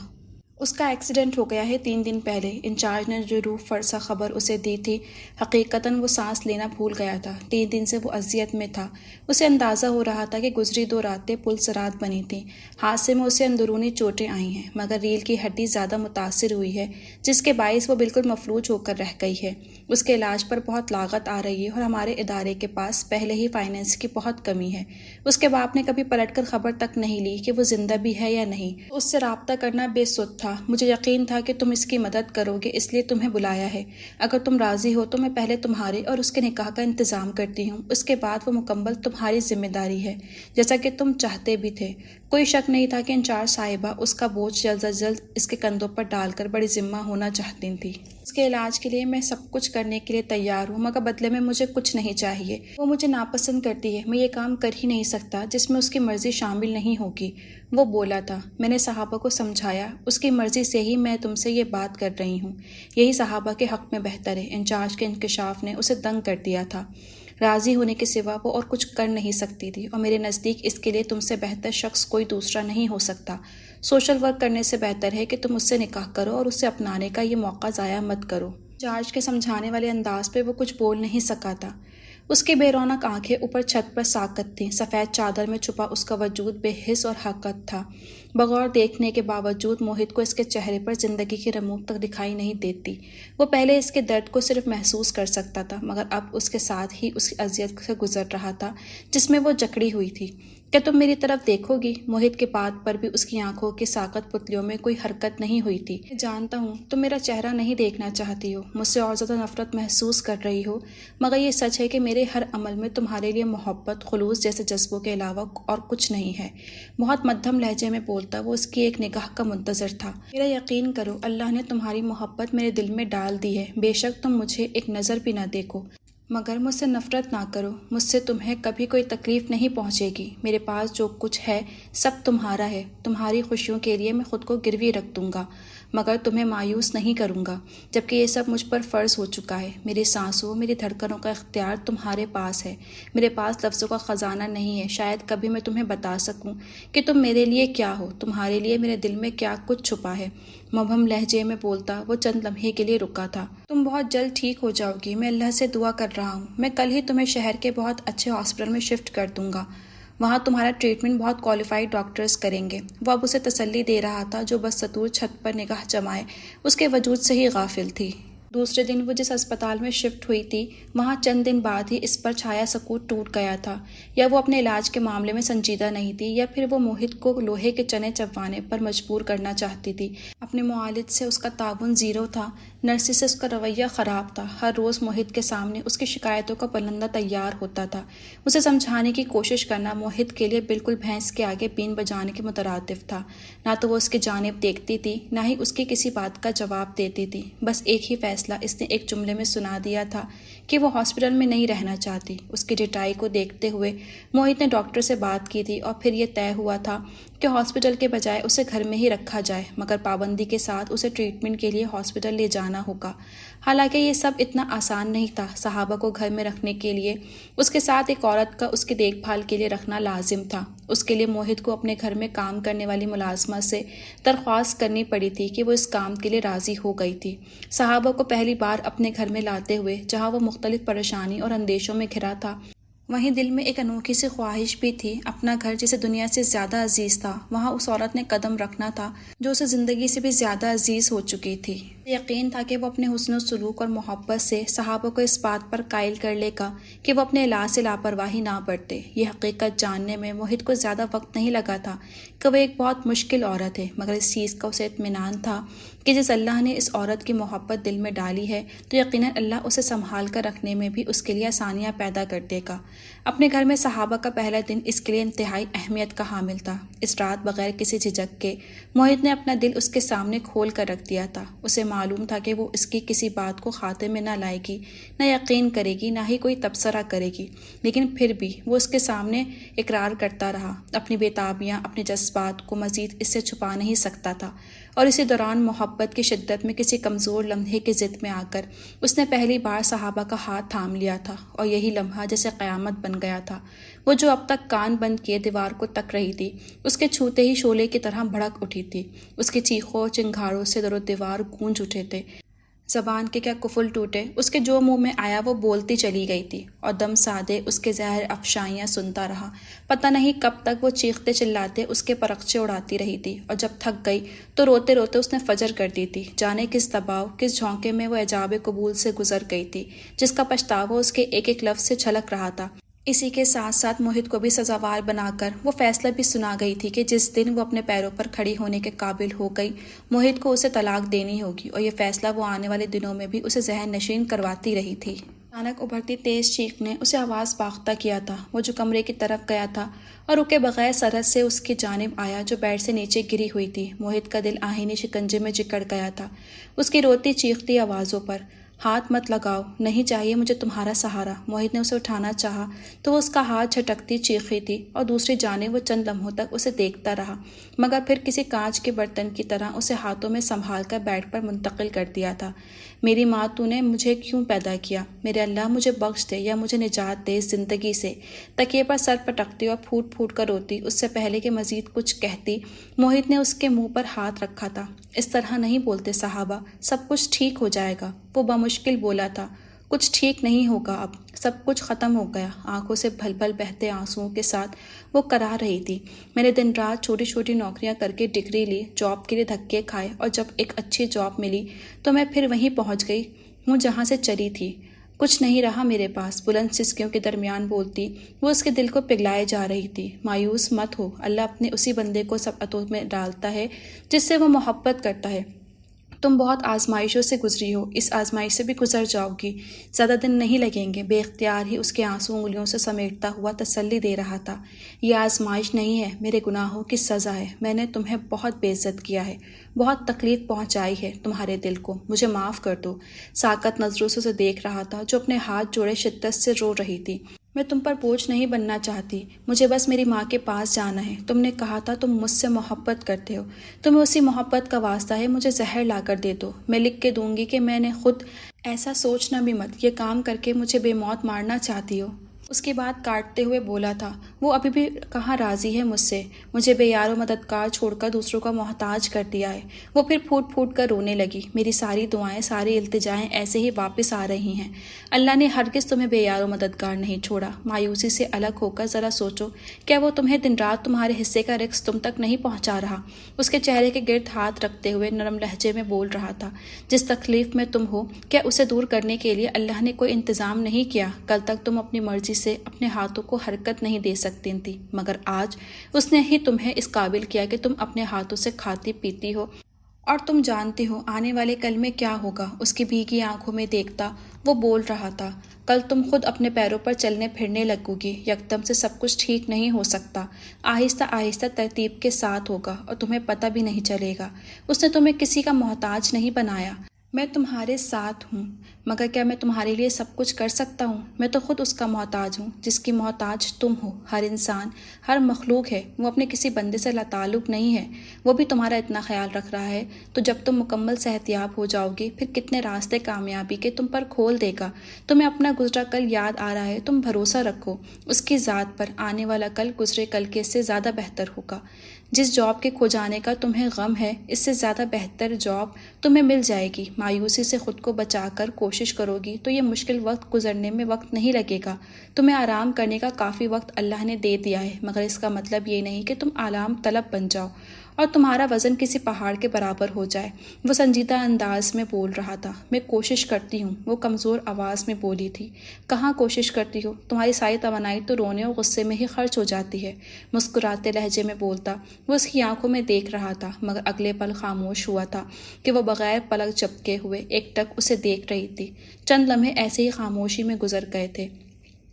اس کا ایکسیڈنٹ ہو گیا ہے 3 دن پہلے۔ انچارج نے جو روح فرسا خبر اسے دی تھی، حقیقتاً وہ سانس لینا بھول گیا تھا۔ 3 دن سے وہ اذیت میں تھا۔ اسے اندازہ ہو رہا تھا کہ گزری 2 راتیں پلسرات بنی تھیں۔ حادثے میں اسے اندرونی چوٹیں آئی ہیں، مگر ریڑھ کی ہڈی زیادہ متاثر ہوئی ہے، جس کے باعث وہ بالکل مفلوج ہو کر رہ گئی ہے۔ اس کے علاج پر بہت لاگت آ رہی ہے اور ہمارے ادارے کے پاس پہلے ہی فائنینس کی بہت کمی ہے۔ اس کے باپ نے کبھی پلٹ کر خبر تک نہیں لی کہ وہ زندہ بھی ہے یا نہیں۔ اس سے رابطہ کرنا بے سود تھا۔ مجھے یقین تھا کہ تم اس کی مدد کرو گے، اس لیے تمہیں بلایا ہے۔ اگر تم راضی ہو تو میں پہلے تمہارے اور اس کے نکاح کا انتظام کرتی ہوں، اس کے بعد وہ مکمل تمہاری ذمہ داری ہے، جیسا کہ تم چاہتے بھی تھے۔ کوئی شک نہیں تھا کہ انچارج صاحبہ اس کا بوجھ جلد از جلد اس کے کندھوں پر ڈال کر بڑی ذمہ ہونا چاہتی تھی۔ اس کے علاج کے لیے میں سب کچھ کرنے کے لیے تیار ہوں، مگر بدلے میں مجھے کچھ نہیں چاہیے۔ وہ مجھے ناپسند کرتی ہے، میں یہ کام کر ہی نہیں سکتا جس میں اس کی مرضی شامل نہیں ہوگی، وہ بولا تھا۔ میں نے صحابہ کو سمجھایا، اس کی مرضی سے ہی میں تم سے یہ بات کر رہی ہوں، یہی صحابہ کے حق میں بہتر ہے۔ انچارج کے انکشاف نے اسے دنگ کر دیا تھا۔ راضی ہونے کے سوا وہ اور کچھ کر نہیں سکتی تھی، اور میرے نزدیک اس کے لیے تم سے بہتر شخص کوئی دوسرا نہیں ہو سکتا۔ سوشل ورک کرنے سے بہتر ہے کہ تم اس سے نکاح کرو اور اسے اپنانے کا یہ موقع ضائع مت کرو۔ انچارج کے سمجھانے والے انداز پہ وہ کچھ بول نہیں سکا تھا۔ اس کی بے رونق آنکھیں اوپر چھت پر ساکت تھیں، سفید چادر میں چھپا اس کا وجود بے حس اور حقت تھا۔ بغور دیکھنے کے باوجود موہت کو اس کے چہرے پر زندگی کی رموق تک دکھائی نہیں دیتی۔ وہ پہلے اس کے درد کو صرف محسوس کر سکتا تھا، مگر اب اس کے ساتھ ہی اس کی اذیت سے گزر رہا تھا جس میں وہ جکڑی ہوئی تھی۔ کیا تم میری طرف دیکھو گی؟ موہت کے بات پر بھی اس کی آنکھوں کی ساکت پتلیوں میں کوئی حرکت نہیں ہوئی تھی۔ میں جانتا ہوں تم میرا چہرہ نہیں دیکھنا چاہتی ہو، مجھ سے اور زیادہ نفرت محسوس کر رہی ہو، مگر یہ سچ ہے کہ میرے ہر عمل میں تمہارے لیے محبت، خلوص جیسے جذبوں کے علاوہ اور کچھ نہیں ہے۔ بہت مدھم لہجے میں بولتا وہ اس کی ایک نگاہ کا منتظر تھا۔ میرا یقین کرو، اللہ نے تمہاری محبت میرے دل میں ڈال دی ہے، بے شک تم مجھے ایک نظر بھی نہ دیکھو، مگر مجھ سے نفرت نہ کرو۔ مجھ سے تمہیں کبھی کوئی تکلیف نہیں پہنچے گی۔ میرے پاس جو کچھ ہے سب تمہارا ہے۔ تمہاری خوشیوں کے لیے میں خود کو گروی رکھ دوں گا، مگر تمہیں مایوس نہیں کروں گا، جبکہ یہ سب مجھ پر فرض ہو چکا ہے۔ میری سانسوں، میری دھڑکنوں کا اختیار تمہارے پاس ہے۔ میرے پاس لفظوں کا خزانہ نہیں ہے، شاید کبھی میں تمہیں بتا سکوں کہ تم میرے لیے کیا ہو، تمہارے لیے میرے دل میں کیا کچھ چھپا ہے۔ مبہم لہجے میں بولتا وہ چند لمحے کے لیے رکا تھا۔ تم بہت جلد ٹھیک ہو جاؤ گی، میں اللہ سے دعا کر رہا ہوں۔ میں کل ہی تمہیں شہر کے بہت اچھے ہاسپٹل میں شفٹ کر دوں گا، وہاں تمہارا ٹریٹمنٹ بہت کوالیفائڈ ڈاکٹرز کریں گے۔ وہ اب اسے تسلی دے رہا تھا جو بس ستور چھت پر نگاہ جمائے اس کے وجود سے ہی غافل تھی۔ دوسرے دن وہ جس اسپتال میں شفٹ ہوئی تھی وہاں چند دن بعد ہی اس پر چھایا سکوت ٹوٹ گیا تھا۔ یا وہ اپنے علاج کے معاملے میں سنجیدہ نہیں تھی، یا پھر وہ موہت کو لوہے کے چنے چبوانے پر مجبور کرنا چاہتی تھی۔ اپنے معالج سے اس کا تعاون زیرو تھا، نرسی سے اس کا رویہ خراب تھا۔ ہر روز موہت کے سامنے اس کی شکایتوں کا پلندہ تیار ہوتا تھا۔ اسے سمجھانے کی کوشش کرنا موہت کے لیے بالکل بھینس کے آگے بین بجانے کے مترادف تھا۔ نہ تو وہ اس کی جانب دیکھتی تھی، نہ ہی اس کی کسی بات کا جواب دیتی تھی۔ بس ایک ہی فیصلہ اس نے ایک جملے میں سنا دیا تھا کہ وہ ہاسپٹل میں نہیں رہنا چاہتی۔ اس کی ڈٹائی کو دیکھتے ہوئے موہت نے ڈاکٹر سے بات کی تھی اور پھر یہ طے ہوا تھا کہ ہاسپٹل کے بجائے اسے گھر میں ہی رکھا جائے، مگر پابندی کے ساتھ اسے ٹریٹمنٹ کے لیے ہاسپٹل لے جانا جانا ہوگا۔ حالانکہ یہ سب اتنا آسان نہیں تھا۔ صحابہ کو گھر میں رکھنے کے لیے اس کے ساتھ ایک عورت کا اس کی دیکھ بھال کے لیے رکھنا لازم تھا۔ اس کے لیے موہت کو اپنے گھر میں کام کرنے والی ملازمہ سے درخواست کرنی پڑی تھی کہ وہ اس کام کے لیے راضی ہو گئی تھی۔ صحابہ کو پہلی بار اپنے گھر میں لاتے ہوئے جہاں وہ مختلف پریشانی اور اندیشوں میں گھرا تھا، وہیں دل میں ایک انوکھی سی خواہش بھی تھی۔ اپنا گھر جسے دنیا سے زیادہ عزیز تھا، وہاں اس عورت نے قدم رکھنا تھا جو اسے زندگی سے بھی زیادہ عزیز ہو چکی تھی۔ یقین تھا کہ وہ اپنے حسن و سلوک اور محبت سے صحابہ کو اس بات پر قائل کر لے گا کہ وہ اپنے علاج سے لاپرواہی نہ برتے۔ یہ حقیقت جاننے میں موہت کو زیادہ وقت نہیں لگا تھا کہ وہ ایک بہت مشکل عورت ہے، مگر اس چیز کا اسے اطمینان تھا کہ جس اللہ نے اس عورت کی محبت دل میں ڈالی ہے تو یقیناً اللہ اسے سنبھال کر رکھنے میں بھی اس کے لیے آسانیاں پیدا کر دے گا۔ اپنے گھر میں صحابہ کا پہلا دن اس کے لیے انتہائی اہمیت کا حامل تھا۔ اس رات بغیر کسی جھجک کے موہت نے اپنا دل اس کے سامنے کھول کر رکھ دیا تھا۔ اسے معلوم تھا کہ وہ اس کی کسی بات کو خاطے میں نہ لائے گی، نہ یقین کرے گی، نہ ہی کوئی تبصرہ کرے گی، لیکن پھر بھی وہ اس کے سامنے اقرار کرتا رہا۔ اپنی بےتابیاں، اپنے جذبات کو مزید اس سے چھپا نہیں سکتا تھا، اور اسی دوران محبت کی شدت میں کسی کمزور لمحے کی ضد میں آ کر اس نے پہلی بار صحابہ کا ہاتھ تھام لیا تھا، اور یہی لمحہ جیسے قیامت بن گیا تھا۔ وہ جو اب تک کان بند کیے دیوار کو تک رہی تھی، اس کے چھوتے ہی شعلے کی طرح بھڑک اٹھی تھی۔ اس کی چیخوں اور چنگھاڑوں سے در و دیوار گونج اٹھے تھے۔ زبان کے کیا قفل ٹوٹے، اس کے جو منہ میں آیا وہ بولتی چلی گئی تھی، اور دم سادے اس کے زہر افشائیاں سنتا رہا۔ پتہ نہیں کب تک وہ چیختے چلاتے اس کے پرخچے اڑاتی رہی تھی، اور جب تھک گئی تو روتے روتے اس نے فجر کر دی تھی۔ جانے کس دباؤ، کس جھونکے میں وہ ایجاب قبول سے گزر گئی تھی، جس کا پچھتاوا اس کے ایک ایک لفظ سے چھلک رہا تھا۔ اسی کے ساتھ ساتھ موہت کو بھی سزاوار بنا کر وہ فیصلہ بھی سنا گئی تھی کہ جس دن وہ اپنے پیروں پر کھڑی ہونے کے قابل ہو گئی، موہت کو اسے طلاق دینی ہوگی، اور یہ فیصلہ وہ آنے والے دنوں میں بھی اسے ذہن نشین کرواتی رہی تھی۔ اچانک ابھرتی تیز چیخ نے اسے آواز باختہ کیا تھا۔ وہ جو کمرے کی طرف گیا تھا اور رکے بغیر سرحد سے اس کی جانب آیا جو بیڈ سے نیچے گری ہوئی تھی۔ موہت کا دل آہنی شکنجے میں جکڑ گیا تھا اس کی روتی چیختی آوازوں پر۔ ہاتھ مت لگاؤ، نہیں چاہیے مجھے تمہارا سہارا۔ موہت نے اسے اٹھانا چاہا تو وہ اس کا ہاتھ جھٹکتی چیخی تھی، اور دوسری جانب وہ چند لمحوں تک اسے دیکھتا رہا، مگر پھر کسی کانچ کے برتن کی طرح اسے ہاتھوں میں سنبھال کر بیڈ پر منتقل کر دیا تھا۔ میری ماں، تو نے مجھے کیوں پیدا کیا؟ میرے اللہ مجھے بخش دے یا مجھے نجات دے اس زندگی سے۔ تکیے پر سر پٹکتی اور پھوٹ پھوٹ کر روتی، اس سے پہلے کہ مزید کچھ کہتی موہت نے اس کے منہ پر ہاتھ رکھا تھا۔ اس طرح نہیں بولتے صحابہ، سب کچھ ٹھیک ہو جائے گا، وہ بمشکل بولا تھا۔ کچھ ٹھیک نہیں ہوگا، اب سب کچھ ختم ہو گیا۔ آنکھوں سے بھل بھل بہتے آنسوؤں کے ساتھ وہ کرا رہی تھی، میں نے دن رات چھوٹی چھوٹی نوکریاں کر کے ڈگری لی، جاب کے لیے دھکے کھائے، اور جب ایک اچھی جاب ملی تو میں پھر وہیں پہنچ گئی ہوں جہاں سے چلی تھی۔ کچھ نہیں رہا میرے پاس، بلند سسکیوں کے درمیان بولتی وہ اس کے دل کو پگھلائے جا رہی تھی۔ مایوس مت ہو، اللہ اپنے اسی بندے کو سب عطوں میں ڈالتا ہے جس سے وہ محبت کرتا ہے۔ تم بہت آزمائشوں سے گزری ہو، اس آزمائش سے بھی گزر جاؤ گی، زیادہ دن نہیں لگیں گے۔ بے اختیار ہی اس کے آنسو انگلیوں سے سمیٹتا ہوا تسلی دے رہا تھا۔ یہ آزمائش نہیں ہے، میرے گناہوں کی سزا ہے۔ میں نے تمہیں بہت بے عزت کیا ہے، بہت تکلیف پہنچائی ہے تمہارے دل کو، مجھے معاف کر دو۔ ساکت نظروں سے اسے دیکھ رہا تھا جو اپنے ہاتھ جوڑے شدت سے رو رہی تھی۔ میں تم پر بوجھ نہیں بننا چاہتی، مجھے بس میری ماں کے پاس جانا ہے۔ تم نے کہا تھا تم مجھ سے محبت کرتے ہو، تمہیں اسی محبت کا واسطہ ہے، مجھے زہر لا کر دے دو، میں لکھ کے دوں گی کہ میں نے خود ایسا سوچنا بھی مت، یہ کام کر کے مجھے بے موت مارنا چاہتی ہو۔ اس کی بات کاٹتے ہوئے بولا تھا، وہ ابھی بھی کہاں راضی ہے مجھ سے، مجھے بے یار و مددگار چھوڑ کر دوسروں کا محتاج کر دیا ہے۔ وہ پھر پھوٹ پھوٹ کر رونے لگی۔ میری ساری دعائیں، ساری التجائیں ایسے ہی واپس آ رہی ہیں، اللہ نے ہرگز تمہیں بے یار و مددگار نہیں چھوڑا۔ مایوسی سے الگ ہو کر ذرا سوچو، کیا وہ تمہیں دن رات تمہارے حصے کا رزق تم تک نہیں پہنچا رہا؟ اس کے چہرے کے گرد ہاتھ رکھتے ہوئے نرم لہجے میں بول رہا تھا، جس تکلیف میں تم ہو، کیا اسے دور کرنے کے لیے اللہ نے کوئی انتظام نہیں کیا؟ کل تک تم اپنی مرضی سے اپنے ہاتھوں کو حرکت نہیں دے سکتی تھی، مگر آج اس نے ہی تمہیں اس قابل کیا کہ تم اپنے ہاتھوں سے کھاتی پیتی ہو، اور تم جانتی ہو آنے والے کل میں کیا ہوگا۔ اس کی بھیگی آنکھوں میں دیکھتا وہ بول رہا تھا، کل تم خود اپنے پیروں پر چلنے پھرنے لگو گی، یکدم سے سب کچھ ٹھیک نہیں ہو سکتا، آہستہ آہستہ ترتیب کے ساتھ ہوگا، اور تمہیں پتہ بھی نہیں چلے گا۔ اس نے تمہیں کسی کا محتاج نہیں بنایا، میں تمہارے ساتھ ہوں، مگر کیا میں تمہارے لیے سب کچھ کر سکتا ہوں؟ میں تو خود اس کا محتاج ہوں جس کی محتاج تم ہو۔ ہر انسان، ہر مخلوق ہے، وہ اپنے کسی بندے سے تعلق نہیں ہے، وہ بھی تمہارا اتنا خیال رکھ رہا ہے۔ تو جب تم مکمل صحتیاب ہو جاؤ گے، پھر کتنے راستے کامیابی کے تم پر کھول دے گا۔ تمہیں اپنا گزرا کل یاد آ رہا ہے، تم بھروسہ رکھو اس کی ذات پر، آنے والا کل گزرے کل کے سے زیادہ بہتر ہوگا۔ جس جاب کے کھو جانے کا تمہیں غم ہے، اس سے زیادہ بہتر جاب تمہیں مل جائے گی۔ مایوسی سے خود کو بچا کر کوشش کرو گی تو یہ مشکل وقت گزرنے میں وقت نہیں لگے گا۔ تمہیں آرام کرنے کا کافی وقت اللہ نے دے دیا ہے، مگر اس کا مطلب یہ نہیں کہ تم آرام طلب بن جاؤ اور تمہارا وزن کسی پہاڑ کے برابر ہو جائے۔ وہ سنجیدہ انداز میں بول رہا تھا۔ میں کوشش کرتی ہوں، وہ کمزور آواز میں بولی تھی۔ کہاں کوشش کرتی ہو؟ تمہاری ساری توانائی تو رونے اور غصے میں ہی خرچ ہو جاتی ہے، مسکراتے لہجے میں بولتا۔ وہ اس کی آنکھوں میں دیکھ رہا تھا، مگر اگلے پل خاموش ہوا تھا کہ وہ بغیر پلک جھپکے ہوئے ایک ٹک اسے دیکھ رہی تھی۔ چند لمحے ایسے ہی خاموشی میں گزر گئے تھے،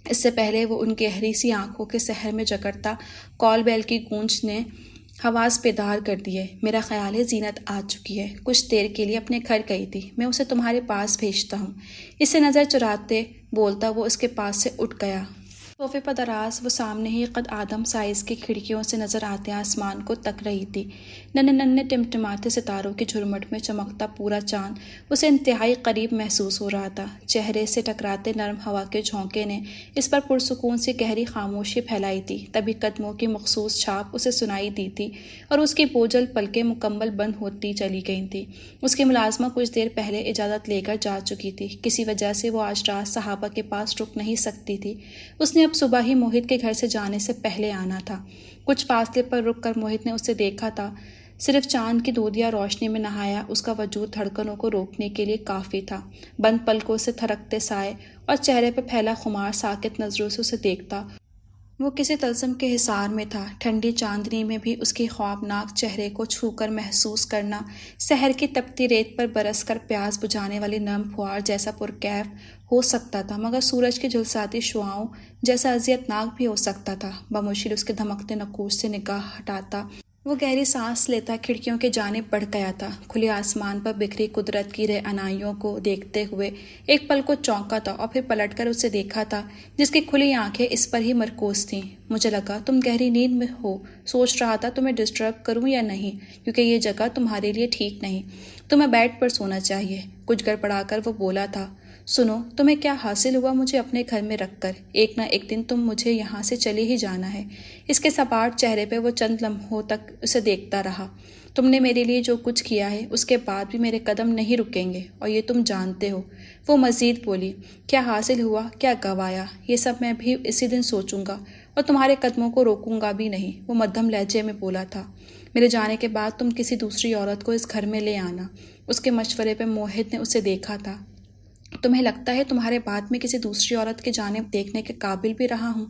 اس سے پہلے وہ ان گہری سی آنکھوں کے سحر میں جگرتا کال بیل کی گونج نے حواس بیدار کر دیے۔ میرا خیال ہے زینت آ چکی ہے، کچھ دیر کے لیے اپنے گھر گئی تھی، میں اسے تمہارے پاس بھیجتا ہوں۔ اس سے نظر چراتے بولتا وہ اس کے پاس سے اٹھ گیا۔ صوفے پر دراز وہ سامنے ہی قد آدم سائز کی کھڑکیوں سے نظر آتے آسمان کو تک رہی تھی۔ ننھے ننھے ٹمٹماتے ستاروں کے جھرمٹ میں چمکتا پورا چاند اسے انتہائی قریب محسوس ہو رہا تھا۔ چہرے سے ٹکراتے نرم ہوا کے جھونکے نے اس پر پرسکون سی گہری خاموشی پھیلائی تھی۔ تبھی قدموں کی مخصوص چھاپ اسے سنائی دی تھی اور اس کی بوجھل پلکیں مکمل بند ہوتی چلی گئی تھیں۔ اس کی ملازمہ کچھ دیر پہلے اجازت لے کر جا چکی تھی، کسی وجہ سے وہ آج رات صحابہ کے پاس رک نہیں سکتی تھی۔ اس نے اب صبح ہی موہت کے گھر سے جانے سے پہلے آنا تھا۔ کچھ فاصلے پر رک کر موہت نے اسے دیکھا تھا، صرف چاند کی دودھیا روشنی میں نہایا اس کا وجود دھڑکنوں کو روکنے کے لیے کافی تھا۔ بند پلکوں سے تھرکتے سائے اور چہرے پہ پھیلا خمار ساکت نظروں سے اسے دیکھتا۔ وہ کسی طلسم کے حصار میں تھا، ٹھنڈی چاندنی میں بھی اس کے خوابناک چہرے کو چھو کر محسوس کرنا سحر کی تپتی ریت پر برس کر پیاس بجھانے والی نرم پھوار جیسا پرکیف ہو سکتا تھا، مگر سورج کی جھلساتی شعاؤں جیسا اذیت ناک بھی ہو سکتا تھا۔ بمشکل اس کے دھمکتے نقوش سے نگاہ ہٹاتا وہ گہری سانس لیتا کھڑکیوں کی جانب بڑھ گیا تھا۔ کھلے آسمان پر بکھری قدرت کی رعنائیوں کو دیکھتے ہوئے ایک پل کو چونکا تھا اور پھر پلٹ کر اسے دیکھا تھا جس کی کھلی آنکھیں اس پر ہی مرکوز تھیں۔ مجھے لگا تم گہری نیند میں ہو، سوچ رہا تھا تمہیں ڈسٹرب کروں یا نہیں، کیونکہ یہ جگہ تمہارے لیے ٹھیک نہیں، تمہیں بیڈ پر سونا چاہیے۔ کچھ گڑبڑا کر وہ بولا تھا، سنو، تمہیں کیا حاصل ہوا مجھے اپنے گھر میں رکھ کر؟ ایک نہ ایک دن تم مجھے یہاں سے چلے ہی جانا ہے۔ اس کے سپاٹ چہرے پہ وہ چند لمحوں تک اسے دیکھتا رہا۔ تم نے میرے لیے جو کچھ کیا ہے اس کے بعد بھی میرے قدم نہیں رکیں گے اور یہ تم جانتے ہو۔ وہ مزید بولی، کیا حاصل ہوا، کیا گوایا، یہ سب میں بھی اسی دن سوچوں گا اور تمہارے قدموں کو روکوں گا بھی نہیں۔ وہ مدھم لہجے میں بولا تھا، میرے جانے کے بعد تم کسی دوسری عورت کو اس گھر میں لے آنا۔ اس کے مشورے پہ موہت نے اسے دیکھا تھا۔ تمہیں لگتا ہے تمہارے بعد میں کسی دوسری عورت کی جانب دیکھنے کے قابل بھی رہا ہوں؟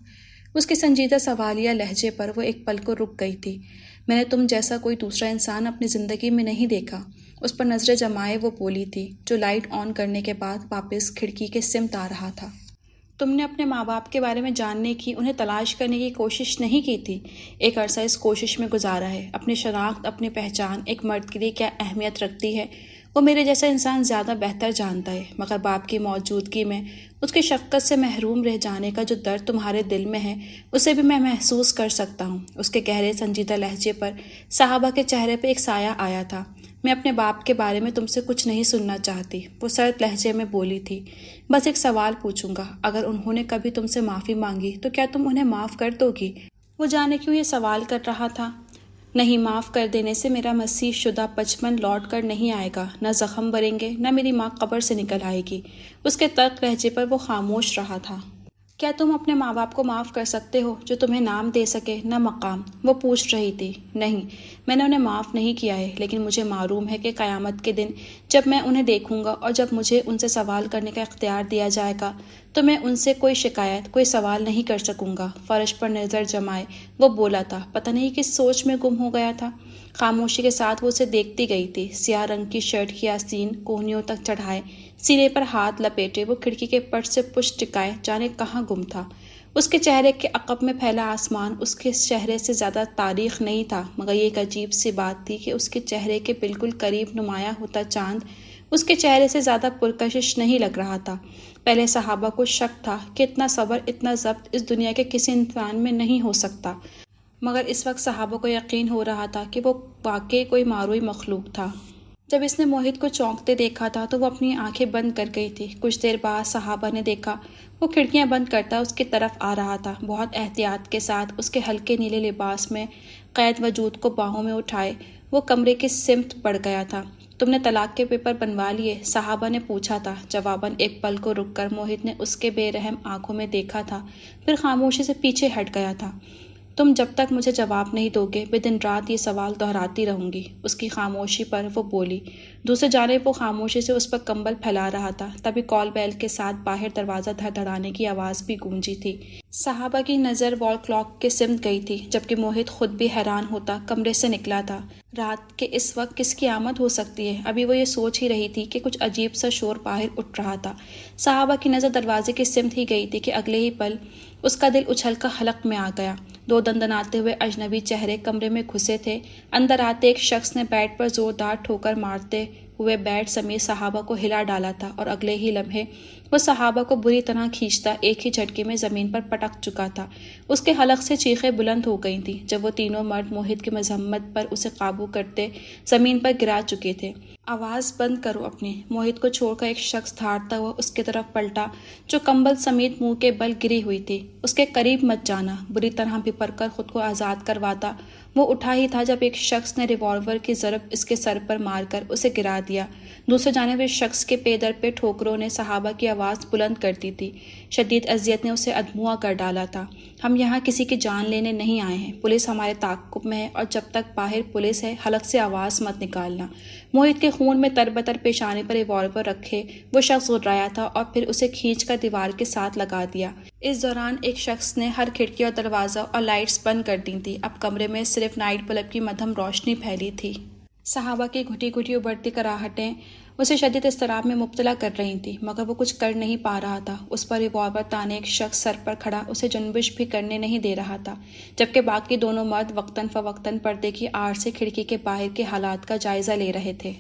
اس کے سنجیدہ سوالیہ لہجے پر وہ ایک پل کو رک گئی تھی۔ میں نے تم جیسا کوئی دوسرا انسان اپنی زندگی میں نہیں دیکھا۔ اس پر نظریں جمائے وہ بولی تھی، جو لائٹ آن کرنے کے بعد واپس کھڑکی کے سمت آ رہا تھا۔ تم نے اپنے ماں باپ کے بارے میں جاننے کی، انہیں تلاش کرنے کی کوشش نہیں کی تھی؟ ایک عرصہ اس کوشش میں گزارا ہے۔ اپنی شناخت، اپنی پہچان ایک مرد کے لیے کیا اہمیت رکھتی ہے وہ میرے جیسا انسان زیادہ بہتر جانتا ہے، مگر باپ کی موجودگی میں اس کی شفقت سے محروم رہ جانے کا جو درد تمہارے دل میں ہے اسے بھی میں محسوس کر سکتا ہوں۔ اس کے گہرے سنجیدہ لہجے پر صحابہ کے چہرے پہ ایک سایہ آیا تھا۔ میں اپنے باپ کے بارے میں تم سے کچھ نہیں سننا چاہتی، وہ سرد لہجے میں بولی تھی۔ بس ایک سوال پوچھوں گا، اگر انہوں نے کبھی تم سے معافی مانگی تو کیا تم انہیں معاف کر دو گی؟ وہ جانے کیوں یہ سوال کر رہا تھا۔ نہیں، معاف کر دینے سے میرا مسیح شدہ بچپن لوٹ کر نہیں آئے گا، نہ زخم بھریں گے، نہ میری ماں قبر سے نکل آئے گی۔ اس کے تلخ لہجے پر وہ خاموش رہا تھا۔ کیا تم اپنے ماں باپ کو معاف کر سکتے ہو جو تمہیں نام دے سکے نہ مقام؟ وہ پوچھ رہی تھی۔ نہیں، میں نے انہیں معاف نہیں کیا ہے، لیکن مجھے معلوم ہے کہ قیامت کے دن جب میں انہیں دیکھوں گا اور جب مجھے ان سے سوال کرنے کا اختیار دیا جائے گا تو میں ان سے کوئی شکایت، کوئی سوال نہیں کر سکوں گا۔ فرش پر نظر جمائے وہ بولا تھا، پتہ نہیں کس سوچ میں گم ہو گیا تھا۔ خاموشی کے ساتھ وہ اسے دیکھتی گئی تھی۔ سیاہ رنگ کی شرٹ کی آستین کوہنیوں تک چڑھائے، سینے پر ہاتھ لپیٹے وہ کھڑکی کے پٹ سے پشت ٹکائے جانے کہاں گم تھا۔ اس کے چہرے کے عقب میں پھیلا آسمان اس کے چہرے سے زیادہ تاریخ نہیں تھا، مگر یہ ایک عجیب سی بات تھی کہ اس کے چہرے کے بالکل قریب نمایاں ہوتا چاند اس کے چہرے سے زیادہ پرکشش نہیں لگ رہا تھا۔ پہلے صحابہ کو شک تھا کہ اتنا صبر، اتنا ضبط اس دنیا کے کسی انسان میں نہیں ہو سکتا، مگر اس وقت صحابہ کو یقین ہو رہا تھا کہ وہ واقعی کوئی ماروئی مخلوق تھا۔ جب اس نے موہت کو چونکتے دیکھا تھا تو وہ اپنی آنکھیں بند کر گئی تھی۔ کچھ دیر بعد صحابہ نے دیکھا وہ کھڑکیاں بند کرتا اس کی طرف آ رہا تھا، بہت احتیاط کے ساتھ۔ اس کے ہلکے نیلے لباس میں قید وجود کو باہوں میں اٹھائے وہ کمرے کی سمت بڑھ گیا تھا۔ تم نے طلاق کے پیپر بنوا لیے؟ صحابہ نے پوچھا تھا۔ جواباً ایک پل کو رک کر موہت نے اس کے بے رحم آنکھوں میں دیکھا تھا، پھر خاموشی سے پیچھے ہٹ گیا تھا۔ تم جب تک مجھے جواب نہیں دو گے میں دن رات یہ سوال دہراتی رہوں گی۔ اس کی خاموشی پر وہ بولی۔ دوسری جانب وہ خاموشی سے اس پر کمبل پھیلا رہا تھا۔ تبھی کال بیل کے ساتھ باہر دروازہ دھڑدھڑانے کی آواز بھی گونجی تھی۔ صحابہ کی نظر وال کلاک کے سمت گئی تھی، جبکہ موہت خود بھی حیران ہوتا کمرے سے نکلا تھا۔ رات کے اس وقت کس کی آمد ہو سکتی ہے؟ ابھی وہ یہ سوچ ہی رہی تھی کہ کچھ عجیب سا شور باہر اٹھ رہا تھا۔ صحابہ کی نظر دروازے کی سمت ہی گئی تھی کہ اگلے ہی پل اس کا دل اچھل کر حلق میں آ گیا۔ دو دندناتے ہوئے اجنبی چہرے کمرے میں گھسے تھے۔ اندر آتے ایک شخص نے بیڈ پر زوردار ٹھوکر مارتے ہوئے بیڈ سمیت صحابہ کو ہلا ڈالا تھا، اور اگلے ہی لمحے وہ صحابہ کو بری طرح کھینچتا ایک ہی جھٹکے میں زمین پر پٹک چکا تھا۔ اس کے حلق سے چیخیں بلند ہو گئی تھیں جب وہ تینوں مرد موہت کی مذمت پر اسے قابو کرتے زمین پر گرا چکے تھے۔ آواز بند کرو اپنی۔ موہت کو چھوڑ کر ایک شخص دھاڑتا ہوا اس کی طرف پلٹا جو کمبل سمیت منہ کے بل گری ہوئی تھی۔ اس کے قریب مت جانا۔ بری طرح بپھر کر خود کو آزاد کرواتا وہ اٹھا ہی تھا جب ایک شخص نے ریوالور کی ضرب اس کے سر پر مار کر اسے گرا دیا۔ دوسری جانب اس شخص کے پے در پہ ٹھوکروں نے صحابہ کی آواز بلند کر دی تھی۔ شدید اذیت نے اسے ادموا کر ڈالا تھا۔ ہم یہاں کسی کی جان لینے نہیں آئے ہیں، پولیس ہمارے تعاقب میں ہے، اور جب تک باہر پولیس ہے حلق سے آواز مت نکالنا۔ موہت کے خون میں تربتر پیشانے پر ریوالور رکھے وہ شخص گھبرایا تھا اور پھر اسے کھینچ کر دیوار کے ساتھ لگا دیا۔ اس دوران ایک شخص نے ہر کھڑکی اور دروازہ اور لائٹس بند کر دی تھی۔ اب کمرے میں صرف نائٹ بلب کی مدھم روشنی پھیلی تھی۔ صحابہ کی گھٹی گھٹی ابھرتی کراہٹیں اسے شدید اضطراب میں مبتلا کر رہی تھیں، مگر وہ کچھ کر نہیں پا رہا تھا۔ اس پر ریوالور تانے ایک شخص سر پر کھڑا اسے جنبش بھی کرنے نہیں دے رہا تھا، جبکہ باقی دونوں مرد وقتاً فوقتاً پردے کی آڑ سے کھڑکی کے باہر کے حالات کا جائزہ لے رہے تھے۔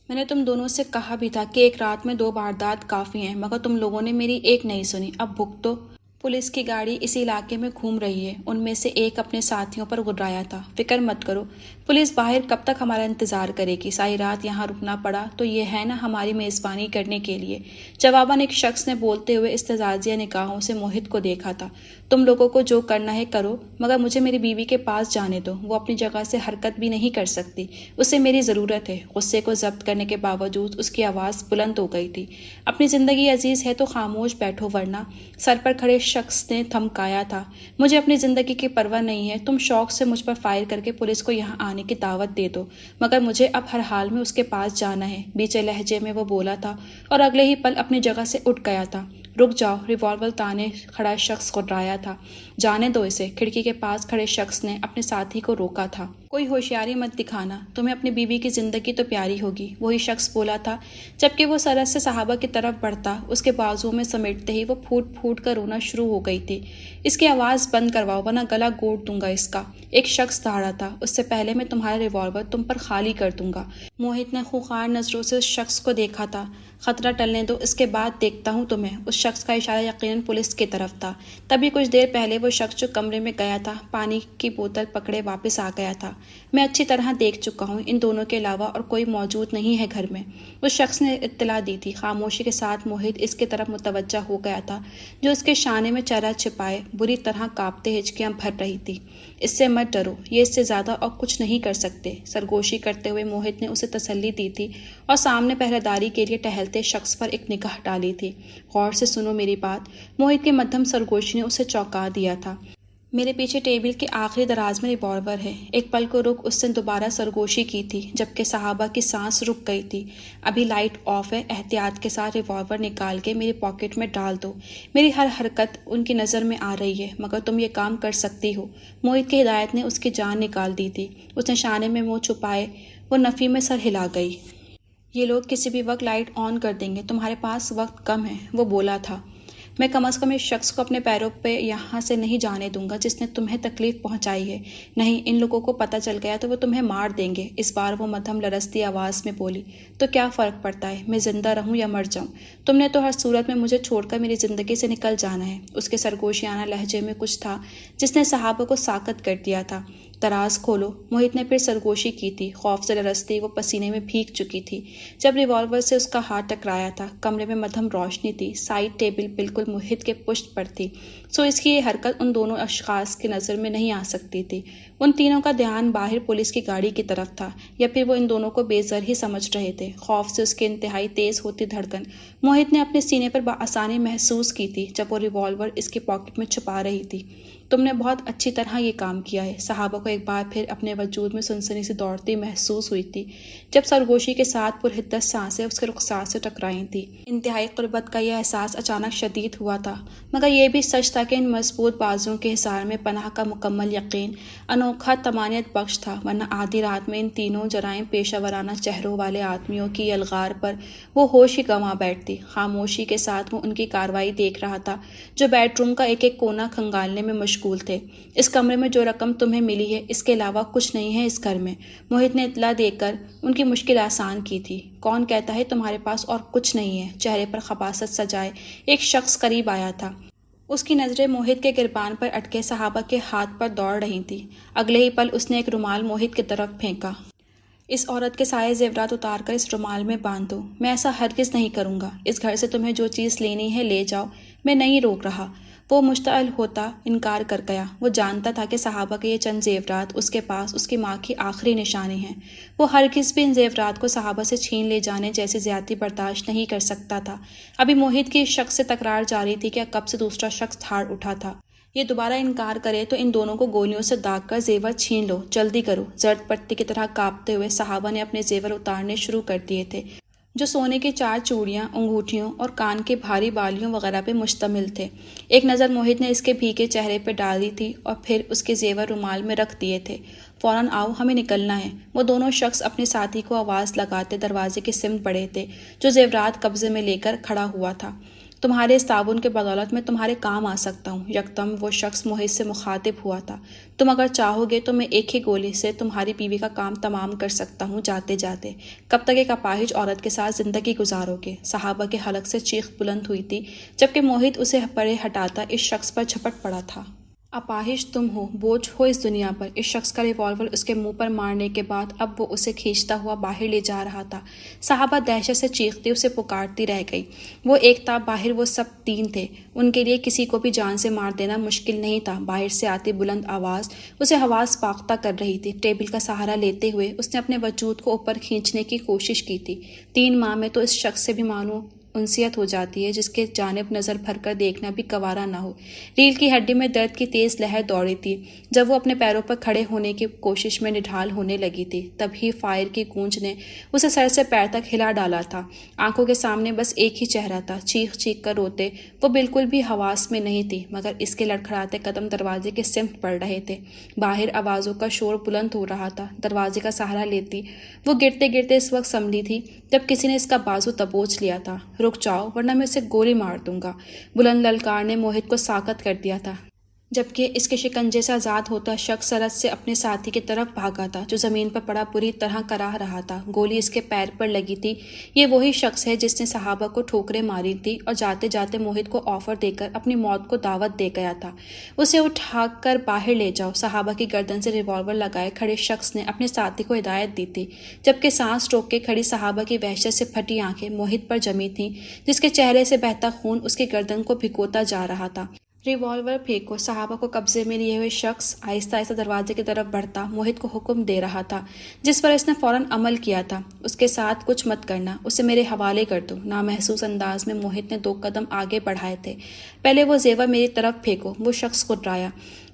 میں نے تم دونوں سے کہا بھی تھا کہ ایک رات میں 2 واردات کافی ہیں، مگر تم لوگوں نے میری ایک نہیں سنی۔ اب بھگتو۔ پولیس کی گاڑی اسی علاقے میں گھوم رہی ہے، ان میں سے ایک اپنے ساتھیوں پر گھبرایا تھا۔ فکر مت کرو، پولیس باہر کب تک ہمارا انتظار کرے گی؟ ساری رات یہاں رکنا پڑا تو یہ ہے نا ہماری میزبانی کرنے کے لیے۔ جواباً ایک شخص نے بولتے ہوئے استحزازیہ نگاہوں سے موہت کو دیکھا تھا۔ تم لوگوں کو جو کرنا ہے کرو، مگر مجھے میری بیوی کے پاس جانے دو، وہ اپنی جگہ سے حرکت بھی نہیں کر سکتی، اسے میری ضرورت ہے۔ غصے کو ضبط کرنے کے باوجود اس کی آواز بلند ہو گئی تھی۔ اپنی زندگی عزیز ہے تو خاموش بیٹھو، ورنہ سر پر کھڑے شخص نے دھمکایا تھا۔ مجھے اپنی زندگی کی پرواہ نہیں ہے، تم شوق سے مجھ پر فائر کر کے پولیس کو یہاں آنے کی دعوت دے دو، مگر مجھے اب ہر حال میں اس کے پاس جانا ہے، بیچے لہجے میں وہ بولا تھا، اور اگلے ہی پل اپنی جگہ سے اٹھ گیا تھا۔ رک جاؤ، ریوالور تانے کھڑا شخص گھبرایا تھا۔ جانے دو اسے، کھڑکی کے پاس کھڑے شخص نے اپنے ساتھی کو روکا تھا۔ کوئی ہوشیاری مت دکھانا، تمہیں اپنی بیوی کی زندگی تو پیاری ہوگی، وہی شخص بولا تھا، جبکہ وہ سرعت سے صحابہ کی طرف بڑھتا اس کے بازوؤں میں سمیٹتے ہی وہ پھوٹ پھوٹ کر رونا شروع ہو گئی تھی۔ اس کی آواز بند کرواؤ ورنہ گلا گھونٹ دوں گا اس کا۔ ایک شخص دھاڑا تھا، اس سے پہلے میں تمہارا ریوالور تم پر خالی کر دوں گا۔ موہت نے خوخار نظروں سے اس شخص کو دیکھا تھا۔ خطرہ ٹلنے دو، اس کے بعد دیکھتا ہوں تمہیں۔ اس شخص کا اشارہ یقیناً پولیس کی طرف تھا۔ تبھی کچھ دیر پہلے وہ شخص جو کمرے میں گیا تھا پانی کی بوتل پکڑے واپس آ گیا تھا۔ میں اچھی طرح دیکھ چکا ہوں، ان دونوں کے علاوہ اور کوئی موجود نہیں ہے گھر میں، اس شخص نے اطلاع دی تھی۔ خاموشی کے ساتھ موہت اس کی طرف متوجہ ہو گیا تھا جو اس کے شانے میں چہرہ چھپائے بری طرح کانپتے ہچکیاں بھر رہی تھی۔ اس سے مت ڈرو، یہ اس سے زیادہ اور کچھ نہیں کر سکتے، سرگوشی کرتے ہوئے موہت نے اسے تسلی دی تھی اور سامنے پہرے داری کے لیے ٹہلتے شخص پر ایک نگاہ ڈالی تھی۔ غور سے سنو میری بات۔ موہت کی مدھم سرگوشی نے اسے چونکا دیا تھا۔ میرے پیچھے ٹیبل کے آخری دراز میں ریوالور ہے۔ ایک پل کو رک اس نے دوبارہ سرگوشی کی تھی، جبکہ صحابہ کی سانس رک گئی تھی۔ ابھی لائٹ آف ہے، احتیاط کے ساتھ ریوالور نکال کے میری پاکٹ میں ڈال دو۔ میری ہر حرکت ان کی نظر میں آ رہی ہے، مگر تم یہ کام کر سکتی ہو۔ موہت کی ہدایت نے اس کی جان نکال دی تھی۔ اس نے شانے میں منہ چھپائے وہ نفی میں سر ہلا گئی۔ یہ لوگ کسی بھی وقت لائٹ آن کر دیں گے، تمہارے پاس وقت کم ہے، وہ بولا تھا۔ میں کم از کم اس شخص کو اپنے پیروں پہ یہاں سے نہیں جانے دوں گا جس نے تمہیں تکلیف پہنچائی ہے. نہیں، ان لوگوں کو پتہ چل گیا تو وہ تمہیں مار دیں گے. اس بار وہ مدھم لرزتی آواز میں بولی. تو کیا فرق پڑتا ہے، میں زندہ رہوں یا مر جاؤں؟ تم نے تو ہر صورت میں مجھے چھوڑ کر میری زندگی سے نکل جانا ہے. اس کے سرگوشیانہ لہجے میں کچھ تھا جس نے صحابہ کو ساکت کر دیا تھا. دراز کھولو. موہت نے پھر سرگوشی کی تھی. خوف سے لرزتی وہ پسینے میں بھیگ چکی تھی جب ریوالور سے اس کا ہاتھ ٹکرایا تھا. کمرے میں مدھم روشنی تھی. سائڈ ٹیبل بالکل موہت کے پشت پر تھی، سو اس کی یہ حرکت ان دونوں اشخاص کی نظر میں نہیں آ سکتی تھی. ان تینوں کا دھیان باہر پولیس کی گاڑی کی طرف تھا، یا پھر وہ ان دونوں کو بے زر ہی سمجھ رہے تھے. خوف سے اس کی انتہائی تیز ہوتی دھڑکن موہت نے اپنے سینے پر بآسانی محسوس کی تھی جب وہ ریوالور اس کی پاکٹ میں چھپا رہی تھی. تم نے بہت اچھی طرح یہ کام کیا ہے. صحابہ کو ایک بار پھر اپنے وجود میں سنسنی سے دوڑتی محسوس ہوئی تھی جب سرگوشی کے ساتھ پرحدت سانسیں اس کے رخسار سے ٹکرائی تھیں. انتہائی قربت کا یہ احساس اچانک شدید ہوا تھا، مگر یہ بھی سچ تھا کہ ان مضبوط بازوؤں کے حصار میں پناہ کا مکمل یقین انوکھا طمانینت بخش تھا. ورنہ آدھی رات میں ان تینوں جرائم پیشہ ورانہ چہروں والے آدمیوں کی یلغار پر وہ ہوش ہی گنوا بیٹھتی. خاموشی کے ساتھ وہ ان کی کارروائی دیکھ رہا تھا جو بیڈ روم کا ایک ایک کونا کھنگالنے میں مشغول تھے. اس کمرے میں جو رقم تمہیں ملی ہے اس کے علاوہ کچھ نہیں ہے اس گھر میں. موہت نے اطلاع دے کر ان کی مشکل آسان کی تھی. کون کہتا ہے تمہارے پاس اور کچھ نہیں ہے؟ چہرے پر خباثت سجائے ایک شخص قریب آیا تھا. اس کی نظریں موہت کے گربان پر اٹکے صحابہ کے ہاتھ پر دوڑ رہی تھیں. اگلے ہی پل اس نے ایک رومال موہت کی طرف پھینکا. اس عورت کے سارے زیورات اتار کر اس رومال میں باندھ دو. میں ایسا ہرگز نہیں کروں گا. اس گھر سے تمہیں جو چیز لینی ہے لے جاؤ، میں نہیں روک رہا. وہ مشتعل ہوتا انکار کر گیا. وہ جانتا تھا کہ صحابہ کے یہ چند زیورات اس کے پاس اس کی ماں کی آخری نشانی ہیں. وہ ہرگز بھی ان زیورات کو صحابہ سے چھین لے جانے جیسی زیادتی برداشت نہیں کر سکتا تھا. ابھی موہت کی اس شخص سے تکرار جاری تھی کہ کب سے دوسرا شخص ہار اٹھا تھا. یہ دوبارہ انکار کرے تو ان دونوں کو گولیوں سے داغ کر زیور چھین لو. جلدی کرو. زرد پٹی کی طرح کانپتے ہوئے صحابہ نے اپنے زیور اتارنے شروع کر دیے تھے جو سونے کی 4 چوڑیاں، انگوٹھیوں اور کان کے بھاری بالیوں وغیرہ پہ مشتمل تھے. ایک نظر موہت نے اس کے بھیگے چہرے پہ ڈالی تھی اور پھر اس کے زیور رومال میں رکھ دیے تھے. فوراً آؤ، ہمیں نکلنا ہے. وہ دونوں شخص اپنے ساتھی کو آواز لگاتے دروازے کی سمت بڑھے تھے جو زیورات قبضے میں لے کر کھڑا ہوا تھا. تمہارے اس تعاون کے بدولت میں تمہارے کام آ سکتا ہوں. یکدم وہ شخص موہت سے مخاطب ہوا تھا. تم اگر چاہو گے تو میں ایک ہی گولی سے تمہاری بیوی کا کام تمام کر سکتا ہوں جاتے جاتے. کب تک ایک اپاہج عورت کے ساتھ زندگی گزارو گے؟ صحابہ کے حلق سے چیخ بلند ہوئی تھی جبکہ موہت اسے پرے ہٹاتا اس شخص پر جھپٹ پڑا تھا. اپاہج تم ہو، بوجھ ہو اس دنیا پر. اس شخص کا ریوالور اس کے منہ پر مارنے کے بعد اب وہ اسے کھینچتا ہوا باہر لے جا رہا تھا. صحابہ دہشت سے چیختی اسے پکارتی رہ گئی. وہ ایک تھا، باہر وہ سب 3 تھے. ان کے لیے کسی کو بھی جان سے مار دینا مشکل نہیں تھا. باہر سے آتی بلند آواز اسے حواس باختہ کر رہی تھی. ٹیبل کا سہارا لیتے ہوئے اس نے اپنے وجود کو اوپر کھینچنے کی کوشش کی تھی. 3 ماہ میں تو اس شخص سے بھی مانو انسیت ہو جاتی ہے جس کے جانب نظر بھر کر دیکھنا بھی گوارا نہ ہو. ریل کی ہڈی میں درد کی تیز لہر دوڑی تھی جب وہ اپنے پیروں پر کھڑے ہونے کی کوشش میں نڈھال ہونے لگی تھی. تبھی فائر کی گونج نے اسے سر سے پیر تک ہلا ڈالا تھا. آنکھوں کے سامنے بس ایک ہی چہرہ تھا. چیخ چیخ کر روتے وہ بالکل بھی حواس میں نہیں تھی، مگر اس کے لڑکھڑاتے قدم دروازے کی سمت پڑ رہے تھے. باہر آوازوں کا شور بلند ہو رہا تھا. دروازے کا سہارا لیتی وہ گرتے گرتے اس وقت سنبھلی تھی جب کسی نے اس کا بازو دبوچ لیا تھا. رک جاؤ ورنہ میں اسے گولی مار دوں گا. بلند للکار نے موہت کو ساکت کر دیا تھا جبکہ اس کے شکنجے سے آزاد ہوتا شخص سرحد سے اپنے ساتھی کی طرف بھاگا تھا جو زمین پر پڑا بری طرح کراہ رہا تھا. گولی اس کے پیر پر لگی تھی. یہ وہی شخص ہے جس نے صحابہ کو ٹھوکریں ماری تھی اور جاتے جاتے موہت کو آفر دے کر اپنی موت کو دعوت دے گیا تھا. اسے اٹھا کر باہر لے جاؤ. صحابہ کی گردن سے ریوالور لگائے کھڑے شخص نے اپنے ساتھی کو ہدایت دی تھی جبکہ سانس روک کے کھڑی صحابہ کی وحشت سے پھٹی آنکھیں موہت پر جمی تھیں جس کے چہرے سے بہتا خون اس کی گردن کو بھگوتا جا رہا تھا. ریوالور پھینکو. صحابہ کو قبضے میں لیے ہوئے شخص آہستہ آہستہ دروازے کی طرف بڑھتا موہت کو حکم دے رہا تھا جس پر اس نے فوراً عمل کیا تھا. اس کے ساتھ کچھ مت کرنا، اسے میرے حوالے کر دو. نامحسوس انداز میں موہت نے 2 قدم آگے بڑھائے تھے. پہلے وہ زیور میری طرف پھینکو. وہ شخص خدرایا.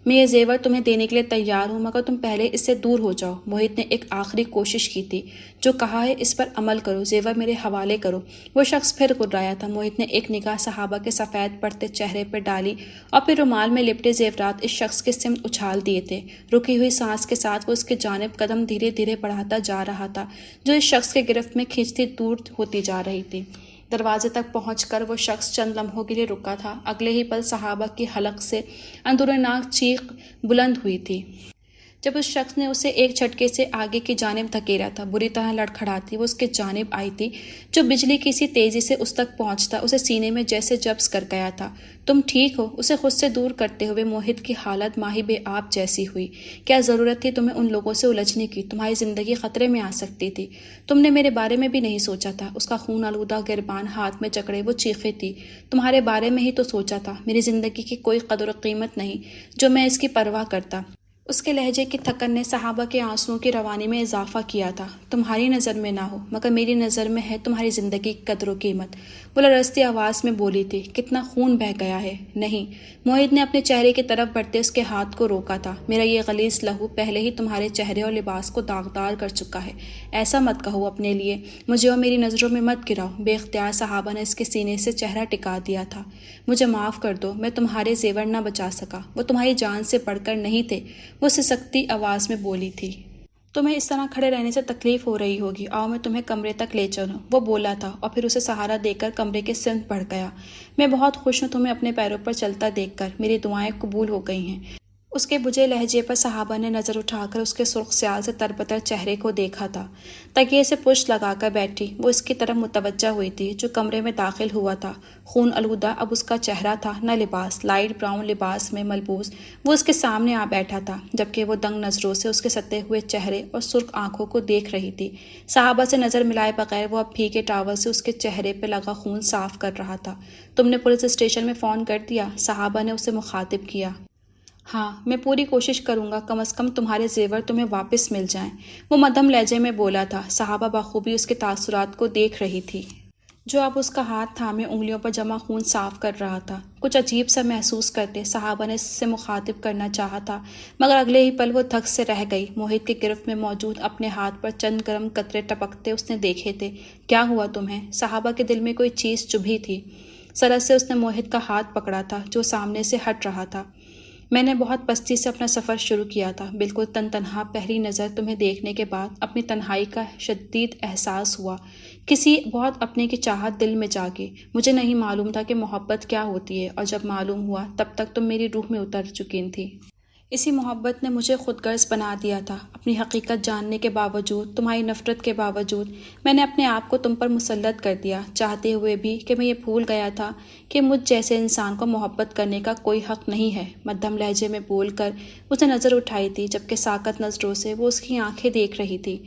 میں یہ زیور تمہیں دینے کے لیے تیار ہوں مگر تم پہلے اس سے دور ہو جاؤ. موہت نے ایک آخری کوشش کی تھی. جو کہا ہے اس پر عمل کرو. زیور میرے حوالے کرو. وہ شخص پھر خدرایا تھا. موہت نے ایک نگاہ صحابہ کے سفید پڑتے چہرے پر ڈالی اور پھر رومال میں لپٹے زیورات اس شخص کی سمت اچھال دیے تھے. رکی ہوئی سانس کے ساتھ وہ اس کی جانب قدم دھیرے دھیرے بڑھاتا جا رہا تھا جو اس شخص کے گرفت میں کھینچتی دور ہوتی جا رہی تھی. دروازے تک پہنچ کر وہ شخص چند لمحوں کے لیے رکا تھا۔ اگلے ہی پل صحابہ کی حلق سے اندروناک چیخ بلند ہوئی تھی جب اس شخص نے اسے ایک جھٹکے سے آگے کی جانب دھکیلا تھا۔ بری طرح لڑکھڑاتی وہ اس کے جانب آئی تھی جو بجلی کی سی تیزی سے اس تک پہنچتا اسے سینے میں جیسے جبس کر گیا تھا۔ تم ٹھیک ہو؟ اسے خود سے دور کرتے ہوئے موہت کی حالت ماہی بے آب جیسی ہوئی۔ کیا ضرورت تھی تمہیں ان لوگوں سے الجھنے کی؟ تمہاری زندگی خطرے میں آ سکتی تھی۔ تم نے میرے بارے میں بھی نہیں سوچا تھا؟ اس کا خون آلودہ گربان ہاتھ میں جکڑے وہ چیخیں تھی۔ تمہارے بارے میں ہی تو سوچا تھا۔ میری زندگی کی کوئی قدر و قیمت نہیں جو میں اس کی پرواہ کرتا۔ اس کے لہجے کی تھکن نے صحابہ کے آنسوؤں کی روانی میں اضافہ کیا تھا۔ تمہاری نظر میں نہ ہو مگر میری نظر میں ہے تمہاری زندگی کی قدر و قیمت، وہ لرزتی آواز میں بولی تھی۔ کتنا خون بہہ گیا ہے؟ نہیں، موہت نے اپنے چہرے کی طرف بڑھتے اس کے ہاتھ کو روکا تھا۔ میرا یہ غلیظ لہو پہلے ہی تمہارے چہرے اور لباس کو داغدار کر چکا ہے۔ ایسا مت کہو اپنے لیے، مجھے اور میری نظروں میں مت گراؤ۔ بے اختیار صحابہ نے اس کے سینے سے چہرہ ٹکا دیا تھا۔ مجھے معاف کر دو، میں تمہارے زیور نہ بچا سکا، وہ تمہاری جان سے بڑھ کر نہیں تھے، وہ سسکتی آواز میں بولی تھی۔ تمہیں اس طرح کھڑے رہنے سے تکلیف ہو رہی ہوگی، آؤ میں تمہیں کمرے تک لے چلوں، وہ بولا تھا اور پھر اسے سہارا دے کر کمرے کے سمت بڑھ گیا۔ میں بہت خوش ہوں تمہیں اپنے پیروں پر چلتا دیکھ کر، میری دعائیں قبول ہو گئی ہیں۔ اس کے بجھے لہجے پر صحابہ نے نظر اٹھا کر اس کے سرخ سیال سے تربتر چہرے کو دیکھا تھا۔ تکیے سے پشت لگا کر بیٹھی وہ اس کی طرف متوجہ ہوئی تھی جو کمرے میں داخل ہوا تھا۔ خون آلودہ اب اس کا چہرہ تھا، نہ لباس، لائٹ براؤن لباس میں ملبوس وہ اس کے سامنے آ بیٹھا تھا، جبکہ وہ دنگ نظروں سے اس کے ستے ہوئے چہرے اور سرخ آنکھوں کو دیکھ رہی تھی۔ صحابہ سے نظر ملائے بغیر وہ اب بھیگے ٹاول سے اس کے چہرے پہ لگا خون صاف کر رہا تھا۔ تم نے پولیس اسٹیشن میں فون کر دیا؟ صحابہ نے اسے مخاطب کیا۔ ہاں، میں پوری کوشش کروں گا، کم از کم تمہارے زیور تمہیں واپس مل جائیں، وہ مدھم لہجے میں بولا تھا۔ صحابہ بخوبی اس کے تاثرات کو دیکھ رہی تھی جو اب اس کا ہاتھ تھامے انگلیوں پر جمع خون صاف کر رہا تھا۔ کچھ عجیب سا محسوس کرتے صحابہ نے اس سے مخاطب کرنا چاہا تھا مگر اگلے ہی پل وہ دھک سے رہ گئی۔ موہت کی گرفت میں موجود اپنے ہاتھ پر چند گرم قطرے ٹپکتے اس نے دیکھے تھے۔ کیا ہوا تمہیں؟ صحابہ کے دل میں کوئی چیز چبھی تھی۔ سرعت سے اس نے موہت کا ہاتھ پکڑا تھا جو سامنے سے ہٹ رہا تھا۔ میں نے بہت پستی سے اپنا سفر شروع کیا تھا، بالکل تنہا۔ پہلی نظر تمہیں دیکھنے کے بعد اپنی تنہائی کا شدید احساس ہوا، کسی بہت اپنے کی چاہت دل میں جاگی۔ مجھے نہیں معلوم تھا کہ محبت کیا ہوتی ہے، اور جب معلوم ہوا تب تک تم میری روح میں اتر چکی تھی۔ اسی محبت نے مجھے خود غرض بنا دیا تھا۔ اپنی حقیقت جاننے کے باوجود، تمہاری نفرت کے باوجود، میں نے اپنے آپ کو تم پر مسلط کر دیا، چاہتے ہوئے بھی کہ میں یہ بھول گیا تھا کہ مجھ جیسے انسان کو محبت کرنے کا کوئی حق نہیں ہے۔ مدھم لہجے میں بول کر اس نے نظر اٹھائی تھی، جبکہ ساکت نظروں سے وہ اس کی آنکھیں دیکھ رہی تھی۔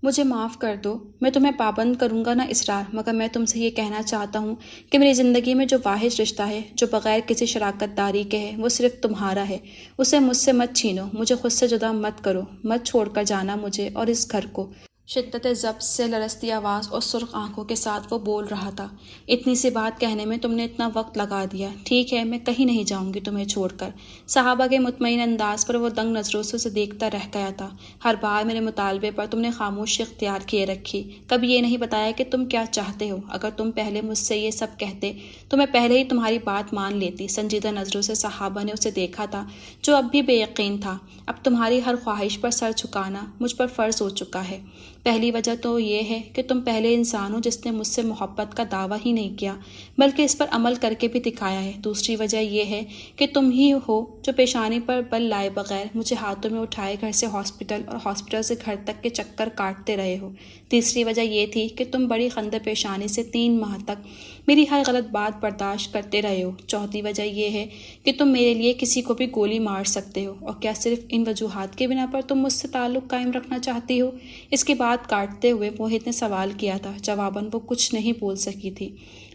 مجھے معاف کر دو، میں تمہیں پابند کروں گا نہ اصرار، مگر میں تم سے یہ کہنا چاہتا ہوں کہ میری زندگی میں جو واحد رشتہ ہے جو بغیر کسی شراکت داری کے ہے وہ صرف تمہارا ہے۔ اسے مجھ سے مت چھینو، مجھے خود سے جدا مت کرو، مت چھوڑ کر جانا مجھے اور اس گھر کو۔ شدت ضبط سے لرزتی آواز اور سرخ آنکھوں کے ساتھ وہ بول رہا تھا۔ اتنی سی بات کہنے میں تم نے اتنا وقت لگا دیا۔ ٹھیک ہے، میں کہیں نہیں جاؤں گی تمہیں چھوڑ کر۔ صحابہ کے مطمئن انداز پر وہ دنگ نظروں سے اسے دیکھتا رہ گیا تھا۔ ہر بار میرے مطالبے پر تم نے خاموشی اختیار کیے رکھی، کبھی یہ نہیں بتایا کہ تم کیا چاہتے ہو۔ اگر تم پہلے مجھ سے یہ سب کہتے تو میں پہلے ہی تمہاری بات مان لیتی۔ سنجیدہ نظروں سے صحابہ نے اسے دیکھا تھا جو اب بھی بے یقین تھا۔ اب تمہاری ہر خواہش پر سر جھکانا مجھ پر فرض ہو چکا ہے۔ پہلی وجہ تو یہ ہے کہ تم پہلے انسان ہو جس نے مجھ سے محبت کا دعویٰ ہی نہیں کیا بلکہ اس پر عمل کر کے بھی دکھایا ہے۔ دوسری وجہ یہ ہے کہ تم ہی ہو جو پیشانی پر بل لائے بغیر مجھے ہاتھوں میں اٹھائے گھر سے ہاسپٹل اور ہاسپٹل سے گھر تک کے چکر کاٹتے رہے ہو۔ تیسری وجہ یہ تھی کہ تم بڑی خندہ پیشانی سے 3 ماہ تک میری ہر غلط بات برداشت کرتے رہے ہو۔ چوتھی وجہ یہ ہے کہ تم میرے لیے کسی کو بھی گولی مار سکتے ہو، اور کیا صرف ان وجوہات کے بنا پر تم مجھ سے تعلق قائم رکھنا چاہتی ہو؟ اس کی بات کاٹتے ہوئے موہت نے سوال کیا تھا، جواباً وہ کچھ نہیں بول سکی تھی۔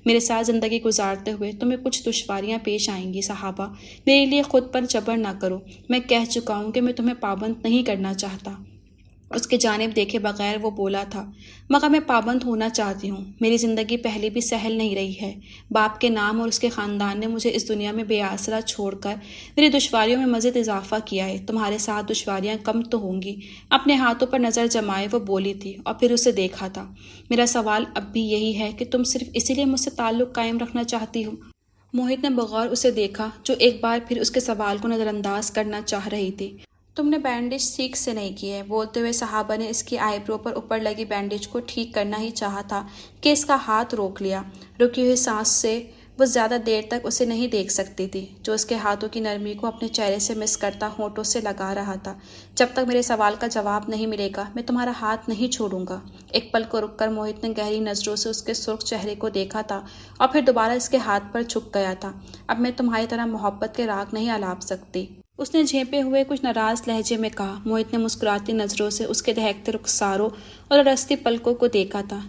میرے ساتھ زندگی گزارتے ہوئے تمہیں کچھ دشواریاں پیش آئیں گی صحابہ، میرے لیے خود پر جبر نہ کرو۔ میں کہہ چکا ہوں کہ میں تمہیں پابند نہیں کرنا چاہتا۔ اس کی جانب دیکھے بغیر وہ بولا تھا، مگر میں پابند ہونا چاہتی ہوں۔ میری زندگی پہلے بھی سہل نہیں رہی ہے۔ باپ کے نام اور اس کے خاندان نے مجھے اس دنیا میں بے آسرا چھوڑ کر میری دشواریوں میں مزید اضافہ کیا ہے۔ تمہارے ساتھ دشواریاں کم تو ہوں گی۔ اپنے ہاتھوں پر نظر جمائے وہ بولی تھی اور پھر اسے دیکھا تھا۔ میرا سوال اب بھی یہی ہے کہ تم صرف اسی لیے مجھ سے تعلق قائم رکھنا چاہتی ہو؟ موہت نے بغور اسے دیکھا جو ایک بار پھر اس کے سوال کو نظر انداز کرنا چاہ رہی تھی۔ تم نے بینڈیج ٹھیک سے نہیں کی ہے، بولتے ہوئے صحابہ نے اس کی آئی برو پر اوپر لگی بینڈیج کو ٹھیک کرنا ہی چاہا تھا کہ اس کا ہاتھ روک لیا۔ رکی ہوئی سانس سے وہ زیادہ دیر تک اسے نہیں دیکھ سکتی تھی، جو اس کے ہاتھوں کی نرمی کو اپنے چہرے سے مس کرتا ہونٹوں سے لگا رہا تھا۔ جب تک میرے سوال کا جواب نہیں ملے گا میں تمہارا ہاتھ نہیں چھوڑوں گا۔ ایک پل کو رک کر موہت نے گہری نظروں سے اس کے سرخ چہرے کو دیکھا تھا اور پھر دوبارہ اس کے ہاتھ پر جھک گیا تھا۔ اب میں تمہاری طرح محبت کے راگ نہیں الاپ سکتی، اس نے جھینپے ہوئے کچھ ناراض لہجے میں کہا۔ موہت نے مسکراتی نظروں سے اس کے دہکتے رخساروں اور رستی پلکوں کو دیکھا تھا۔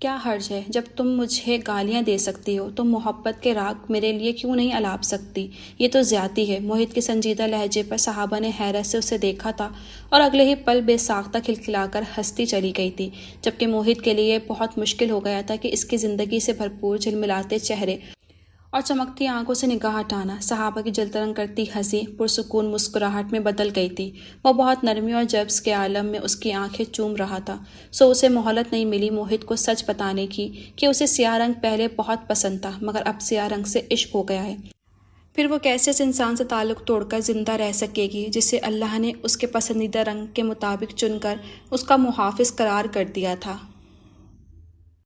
کیا حرج ہے؟ جب تم مجھے گالیاں دے سکتی ہو تو محبت کے راگ میرے لیے کیوں نہیں الاپ سکتی؟ یہ تو زیادتی ہے۔ موہت کے سنجیدہ لہجے پر صحابہ نے حیرت سے اسے دیکھا تھا اور اگلے ہی پل بے ساختہ کھلکھلا کر ہنستی چلی گئی تھی، جبکہ موہت کے لیے بہت مشکل ہو گیا تھا کہ اس کی زندگی سے بھرپور جھلملاتے چہرے اور چمکتی آنکھوں سے نگاہ ہٹانا۔ صحابہ کی جلترنگ کرتی ہنسی پرسکون مسکراہٹ میں بدل گئی تھی۔ وہ بہت نرمی اور جبز کے عالم میں اس کی آنکھیں چوم رہا تھا، سو اسے مہلت نہیں ملی موہت کو سچ بتانے کی کہ اسے سیاہ رنگ پہلے بہت پسند تھا، مگر اب سیاہ رنگ سے عشق ہو گیا ہے۔ پھر وہ کیسے اس انسان سے تعلق توڑ کر زندہ رہ سکے گی جسے اللہ نے اس کے پسندیدہ رنگ کے مطابق چن کر اس کا محافظ قرار کر دیا تھا؟